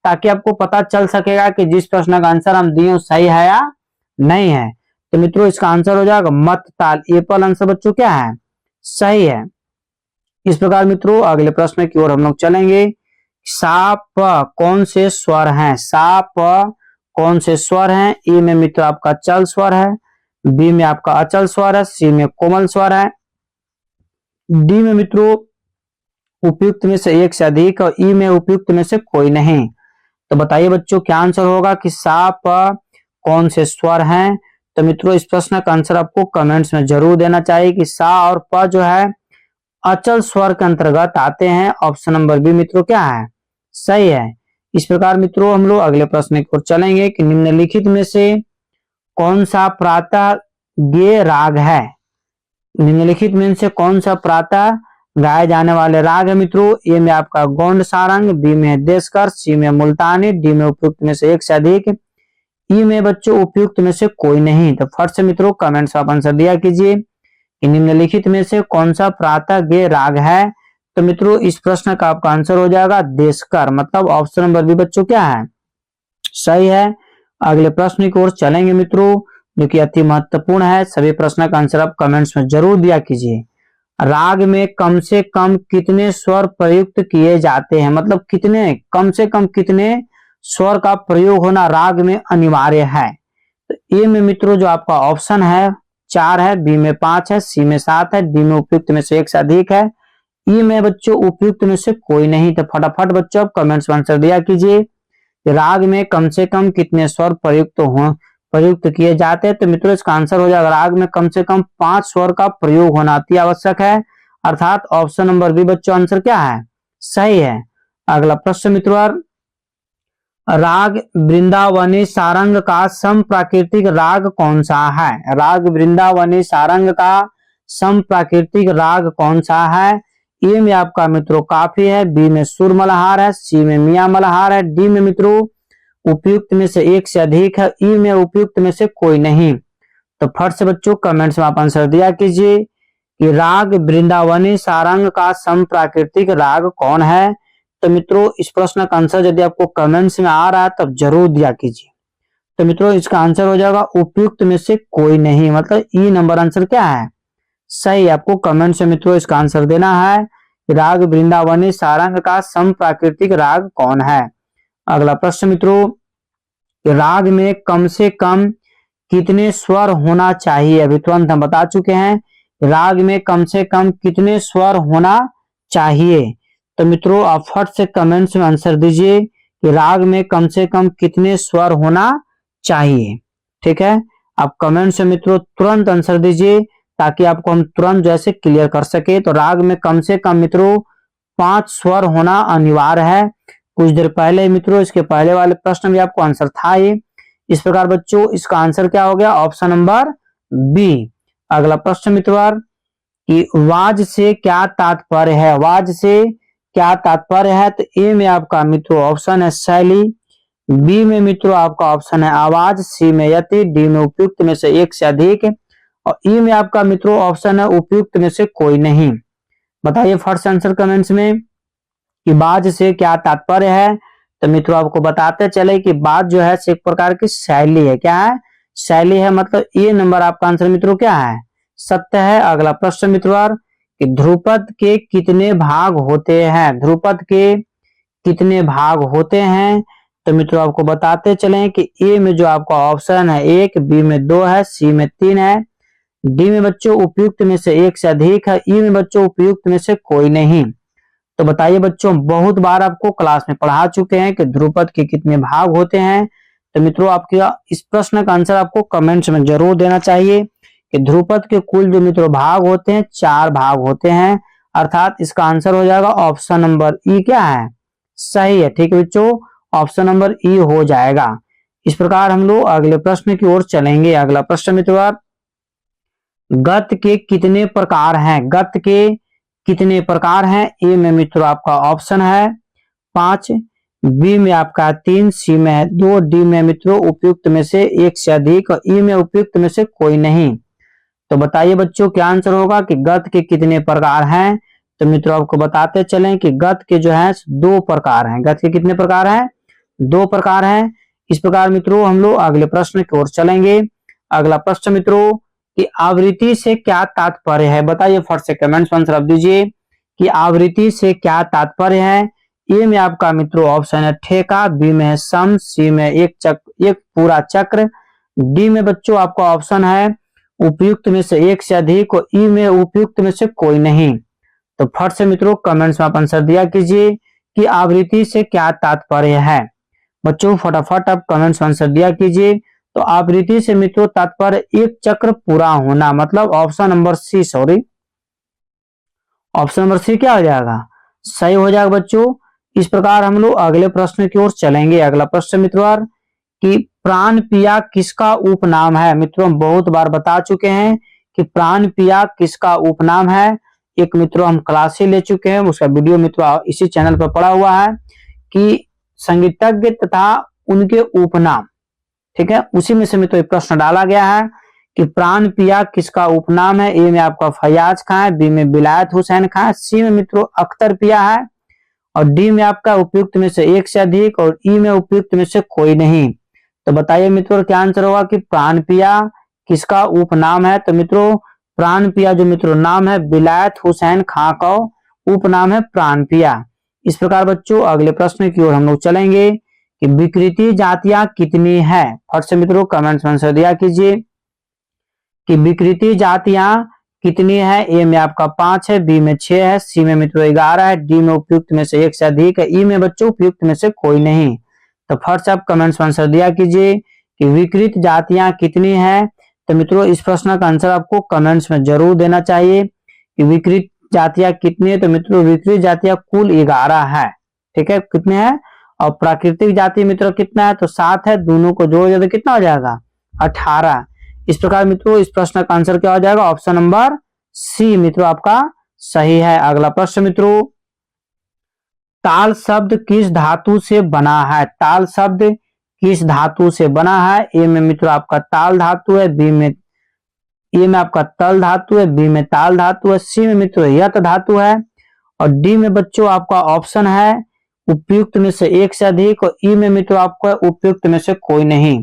ताकि आपको पता चल सकेगा कि जिस प्रश्न का आंसर हम दिए सही है या नहीं है। तो मित्रों इसका आंसर हो जाएगा मत ताल। ए पर आंसर बच्चों क्या है? सही है। इस प्रकार मित्रों अगले प्रश्न की ओर हम लोग चलेंगे। सा प कौन से स्वर हैं? सा प कौन से स्वर हैं? ए में मित्र आपका चल स्वर है, बी में आपका अचल स्वर है, सी में कोमल स्वर है, डी में मित्रों उपयुक्त में से एक से अधिक और ई में उपयुक्त में से कोई नहीं। तो बताइए बच्चों क्या आंसर होगा कि सा प कौन से स्वर हैं? तो मित्रों इस प्रश्न का आंसर आपको कमेंट्स में जरूर देना चाहिए कि सा और प जो है अचल स्वर के अंतर्गत आते हैं। ऑप्शन नंबर बी मित्रों क्या है? सही है। इस प्रकार मित्रों हम लोग अगले प्रश्न की ओर चलेंगे कि निम्नलिखित में से कौन सा प्रातः गेय राग है? निम्नलिखित में से कौन सा प्रातः गाए जाने वाले राग है मित्रों? ए में आपका गौंड सारंग, बी में देशकर, सी में मुल्तानी, डी में उपयुक्त में से एक से अधिक, ई में बच्चों उपयुक्त में से कोई नहीं। तो फट से मित्रों कमेंट्स आप आंसर दिया कीजिए कि निम्नलिखित में से कौन सा प्रातः गेय राग है। तो मित्रों इस प्रश्न का आपका आंसर हो जाएगा देशकर, मतलब ऑप्शन नंबर बी बच्चों क्या है? सही है। अगले प्रश्न की ओर चलेंगे मित्रों जो कि अति महत्वपूर्ण है। सभी प्रश्न का आंसर आप कमेंट्स में जरूर दिया कीजिए। राग में कम से कम कितने स्वर प्रयुक्त किए जाते हैं? मतलब कितने, कम से कम कितने स्वर का प्रयोग होना राग में अनिवार्य है? तो ए में मित्रों जो आपका ऑप्शन है 4 है, बी में 5 है, सी में 7 है, डी में उपयुक्त में से एक से अधिक है, ई में बच्चों उपयुक्त में से कोई नहीं। तो फटाफट बच्चों आप कमेंट्स में आंसर दिया कीजिए राग में कम से कम कितने स्वर प्रयुक्त किए जाते हैं। तो मित्रों इसका आंसर हो जाएगा राग में कम से कम 5 स्वर का प्रयोग होना अति आवश्यक है, अर्थात ऑप्शन नंबर बी बच्चों आंसर क्या है? सही है। अगला प्रश्न मित्रों, राग वृंदावनी सारंग का सम प्राकृतिक राग कौन सा है? राग वृंदावनी सारंग का सम प्राकृतिक राग कौन सा है? ए में आपका मित्रों काफी है, बी में सुर मल्हार है, सी में मियां मल्हार है, डी में मित्रों उपयुक्त में से एक से अधिक है, ई में उपयुक्त में से कोई नहीं। तो फट से बच्चों कमेंट्स में आप आंसर दिया कीजिए कि राग वृंदावनी सारंग का सम प्राकृतिक राग कौन है। तो मित्रों इस प्रश्न का आंसर यदि आपको कमेंट्स में आ रहा है तब जरूर दिया कीजिए। तो मित्रों इसका आंसर हो जाएगा उपयुक्त में से कोई नहीं, मतलब ई नंबर आंसर क्या है? सही। आपको कमेंट से मित्रों इसका आंसर देना है राग वृंदावनी सारंग का सम प्राकृतिक राग कौन है। अगला प्रश्न मित्रों, राग में कम से कम कितने स्वर होना चाहिए? अभी तुरंत हम बता चुके हैं राग में कम से कम कितने स्वर होना चाहिए। तो मित्रों आप फट से कमेंट्स में आंसर दीजिए कि राग में कम से कम कितने स्वर होना चाहिए। ठीक है, आप कमेंट्स में मित्रों तुरंत आंसर दीजिए ताकि आपको हम तुरंत जैसे क्लियर कर सके। तो राग में कम से कम मित्रों 5 स्वर होना अनिवार्य है। कुछ देर पहले मित्रों इसके पहले वाले प्रश्न में आपको आंसर था ये। इस प्रकार बच्चों इसका आंसर क्या हो गया, ऑप्शन नंबर बी। अगला प्रश्न मित्रों कि वाज से क्या तात्पर्य है, वाज से क्या तात्पर्य है। तो ए में आपका मित्रों ऑप्शन है शैली, बी में मित्रों आपका ऑप्शन है आवाज, सी में यति, डी में उपयुक्त में से एक से अधिक और ई में आपका मित्रों ऑप्शन है उपयुक्त में से कोई नहीं। बताइए फर्स्ट आंसर कमेंट्स में कि बाज से क्या तात्पर्य है। तो मित्रों आपको बताते चले कि बाज जो है एक प्रकार की शैली है। क्या है, शैली है, मतलब ये नंबर आपका आंसर मित्रों क्या है, सत्य है। अगला प्रश्न मित्रों कि ध्रुपद के कितने भाग होते हैं, ध्रुपद के कितने भाग होते हैं। तो मित्रों आपको बताते चले कि ए में जो आपका ऑप्शन है 1, बी में 2 है, सी में 3 है, डी में बच्चों उपयुक्त में से एक से अधिक है, ई में बच्चों उपयुक्त में से कोई नहीं। तो बताइए बच्चों बहुत बार आपको क्लास में पढ़ा चुके हैं कि ध्रुपद के कितने भाग होते हैं। तो मित्रों आपके इस प्रश्न का आंसर आपको कमेंट्स में जरूर देना चाहिए कि ध्रुपद के कुल जो मित्रों भाग होते हैं 4 भाग होते हैं, अर्थात इसका आंसर हो जाएगा ऑप्शन नंबर ई क्या है, सही है। ठीक है बच्चों, ऑप्शन नंबर ई हो जाएगा। इस प्रकार हम लोग अगले प्रश्न की ओर चलेंगे। अगला प्रश्न मित्रों गत के कितने प्रकार हैं, गत के कितने प्रकार हैं। ए में मित्रों आपका ऑप्शन है 5, बी में आपका 3, सी में है 2, डी में मित्रों उपयुक्त में से एक से अधिक और ई में उपयुक्त में से कोई नहीं। तो बताइए बच्चों क्या आंसर होगा कि गत के कितने प्रकार हैं। तो मित्रों आपको बताते चलें कि गत के जो है 2 प्रकार हैं। गत के कितने प्रकार हैं, 2 प्रकार हैं। इस प्रकार मित्रों हम लोग अगले प्रश्न की ओर चलेंगे। अगला प्रश्न मित्रों कि आवृत्ति से क्या तात्पर्य है। बताइए फट से कमेंट्स में आंसर आप दीजिए कि आवृत्ति से क्या तात्पर्य है। ए में आपका मित्रों ऑप्शन है ठेका, बी में है सम, सी में एक पूरा चक्र, डी में बच्चों आपका ऑप्शन है उपयुक्त में से एक से अधिक और ई में उपयुक्त में से कोई नहीं। तो फट से मित्रों कमेंट्स में आप आंसर दिया कीजिए कि आवृत्ति से क्या तात्पर्य है। बच्चों फटाफट आप कमेंट्स में आंसर दिया कीजिए। तो आवृत्ति से मित्रों तात्पर्य एक चक्र पूरा होना, मतलब option number C, sorry option number C क्या हो जाएगा, सही हो जाएगा बच्चों। इस प्रकार हम लोग अगले प्रश्न की ओर चलेंगे। अगला प्रश्न मित्रों कि प्राण पिया किसका उपनाम है। मित्रों हम बहुत बार बता चुके हैं कि प्राण पिया किसका उपनाम है। एक मित्रों हम क्लास ही ले चुके हैं, उसका वीडियो मित्रों इसी चैनल पर पड़ा हुआ है कि संगीतज्ञ तथा उनके उपनाम। ठीक है, उसी में से मित्रों एक प्रश्न डाला गया है कि प्राण पिया किसका उपनाम है। ए में आपका फयाज खां है, बी में बिलायत हुसैन खां है, सी में मित्रों अख्तर पिया है और डी में आपका उपयुक्त में से एक से अधिक और ई में उपयुक्त में से कोई नहीं। तो बताइए मित्रों क्या आंसर होगा कि प्राण पिया किसका उपनाम है। तो मित्रों प्राण पिया जो मित्रों नाम है बिलायत हुसैन खां का उपनाम है प्राण पिया। इस प्रकार बच्चों अगले प्रश्न की ओर हम लोग चलेंगे कि विकृति जातियां कितनी है। फट से मित्रों कमेंट्स में आंसर दिया कीजिए कि विकृति जातियां कितनी है। ए में आपका 5 है, बी में 6 है, सी में मित्रों 11 है, डी में उपयुक्त में से एक से अधिक है, ई में बच्चों उपयुक्त में से कोई नहीं। तो फर्स्ट आप कमेंट्स में आंसर दिया कीजिए कि विकृत जातियां कितनी है। तो मित्रों इस प्रश्न का आंसर आपको कमेंट्स में जरूर देना चाहिए कि विकृत जातियां कितनी है। तो मित्रों विकृत जातियां कुल 11 है। ठीक है, कितने हैं, और प्राकृतिक जाति मित्रों कितना है, तो 7 है, दोनों को जोड़ दिया तो कितना हो जाएगा 18। इस प्रकार मित्रों इस प्रश्न का आंसर क्या हो जाएगा, ऑप्शन नंबर सी मित्रों आपका सही है। अगला प्रश्न मित्रों ताल शब्द किस धातु से बना है। ताल शब्द किस धातु से बना है। ए में मित्रों आपका ताल धातु है, बी में ए में आपका तल धातु है, बी में ताल धातु है, सी में मित्रों यत धातु है और डी में बच्चों आपका ऑप्शन है उपयुक्त में से एक से अधिक और ई में मित्रों आपका उपयुक्त में से कोई नहीं।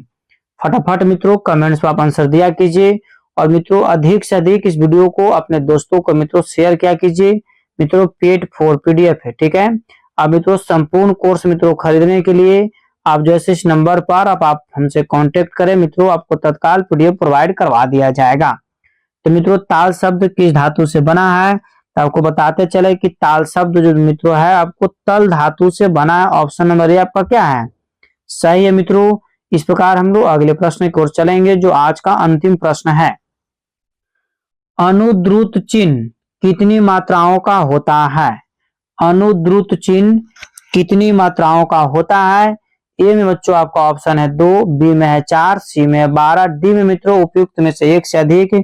फटाफट मित्रों कमेंट्स में आप आंसर दिया कीजिए और मित्रों अधिक से अधिक इस वीडियो को अपने दोस्तों को मित्रों शेयर किया कीजिए। मित्रों पेड फॉर पीडीएफ है। ठीक है, अब मित्रों संपूर्ण कोर्स मित्रों खरीदने के लिए आप जैसे इस नंबर पर आप हमसे कांटेक्ट करें, मित्रों आपको तत्काल पीडीएफ प्रोवाइड करवा दिया जाएगा। तो मित्रों ताल शब्द किस धातु से बना है। तो आपको बताते चले कि ताल शब्द जो मित्रों है आपको तल धातु से बना है। ऑप्शन नंबर ए आपका क्या है, सही है मित्रों। इस प्रकार हम लोग अगले प्रश्न की ओर चलेंगे जो आज का अंतिम प्रश्न है। अनुद्रुत चिन्ह कितनी मात्राओं का होता है, अनुद्रुत चिन्ह कितनी मात्राओं का होता है। ए में बच्चों आपका ऑप्शन है 2, बी में है 4, सी में है 12, डी में मित्रों उपयुक्त में से एक से अधिक,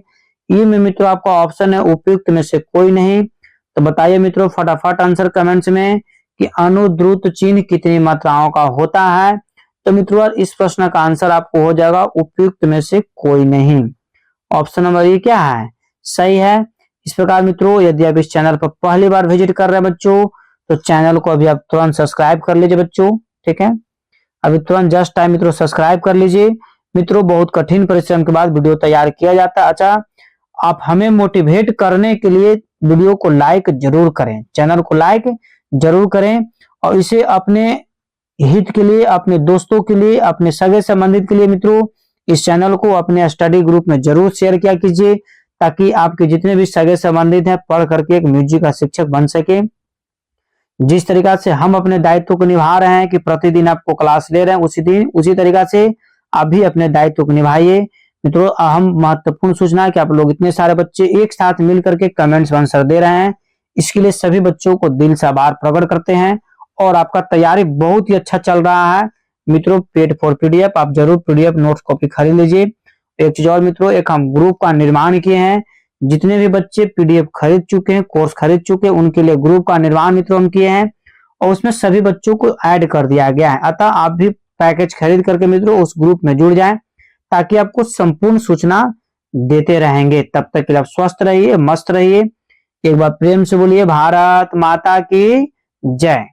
ई में मित्रों आपका ऑप्शन है उपयुक्त में से कोई नहीं। तो बताइए मित्रों फटाफट आंसर कमेंट्स में कि अनुद्रुत चिन्ह कितनी मात्राओं का होता है। तो मित्रों इस प्रश्न का आंसर आपको हो जाएगा उपयुक्त में से कोई नहीं। ऑप्शन नंबर ए क्या है, सही है। इस प्रकार मित्रों यदि आप इस चैनल पर पहली बार विजिट कर रहे हैं बच्चों तो चैनल को अभी आप तुरंत सब्सक्राइब कर लीजिए बच्चों, ठीक है। अभी तुरंत जस्ट टाइम मित्रों सब्सक्राइब कर लीजिए। मित्रों बहुत कठिन परिश्रम के बाद वीडियो तैयार किया जाता है। अच्छा, आप हमें मोटिवेट करने के लिए वीडियो को लाइक जरूर करें, चैनल को लाइक जरूर करें और इसे अपने हित के लिए, अपने दोस्तों के लिए, अपने सगे संबंधित के लिए मित्रों इस चैनल को अपने स्टडी ग्रुप में जरूर शेयर किया कीजिए ताकि आपके जितने भी सगे संबंधित हैं पढ़ करके एक म्यूजिक का शिक्षक बन सके। जिस तरीका से हम अपने दायित्व को निभा रहे हैं कि प्रतिदिन आपको क्लास ले रहे हैं उसी तरीका से आप भी अपने दायित्व को निभाइए। मित्रों अहम महत्वपूर्ण सूचना है कि आप लोग इतने सारे बच्चे एक साथ मिल करके कमेंट्स आंसर दे रहे हैं, इसके लिए सभी बच्चों को दिल से आभार प्रकट करते हैं और आपका तैयारी बहुत ही अच्छा चल रहा है। मित्रों पेड फॉर पीडीएफ आप जरूर पीडीएफ नोट्स कॉपी खरीद लीजिए। एक चीज और मित्रों, एक हम ग्रुप का निर्माण किए हैं, जितने भी बच्चे पीडीएफ खरीद चुके हैं, कोर्स खरीद चुके हैं, उनके लिए ग्रुप का निर्माण मित्रों हम किए हैं और उसमें सभी बच्चों को ऐड कर दिया गया है। अतः आप भी पैकेज खरीद करके मित्रों उस ग्रुप में जुड़ जाएं ताकि आपको संपूर्ण सूचना देते रहेंगे। तब तक के लिए आप स्वस्थ रहिए, मस्त रहिए। एक बार प्रेम से बोलिए भारत माता की जय।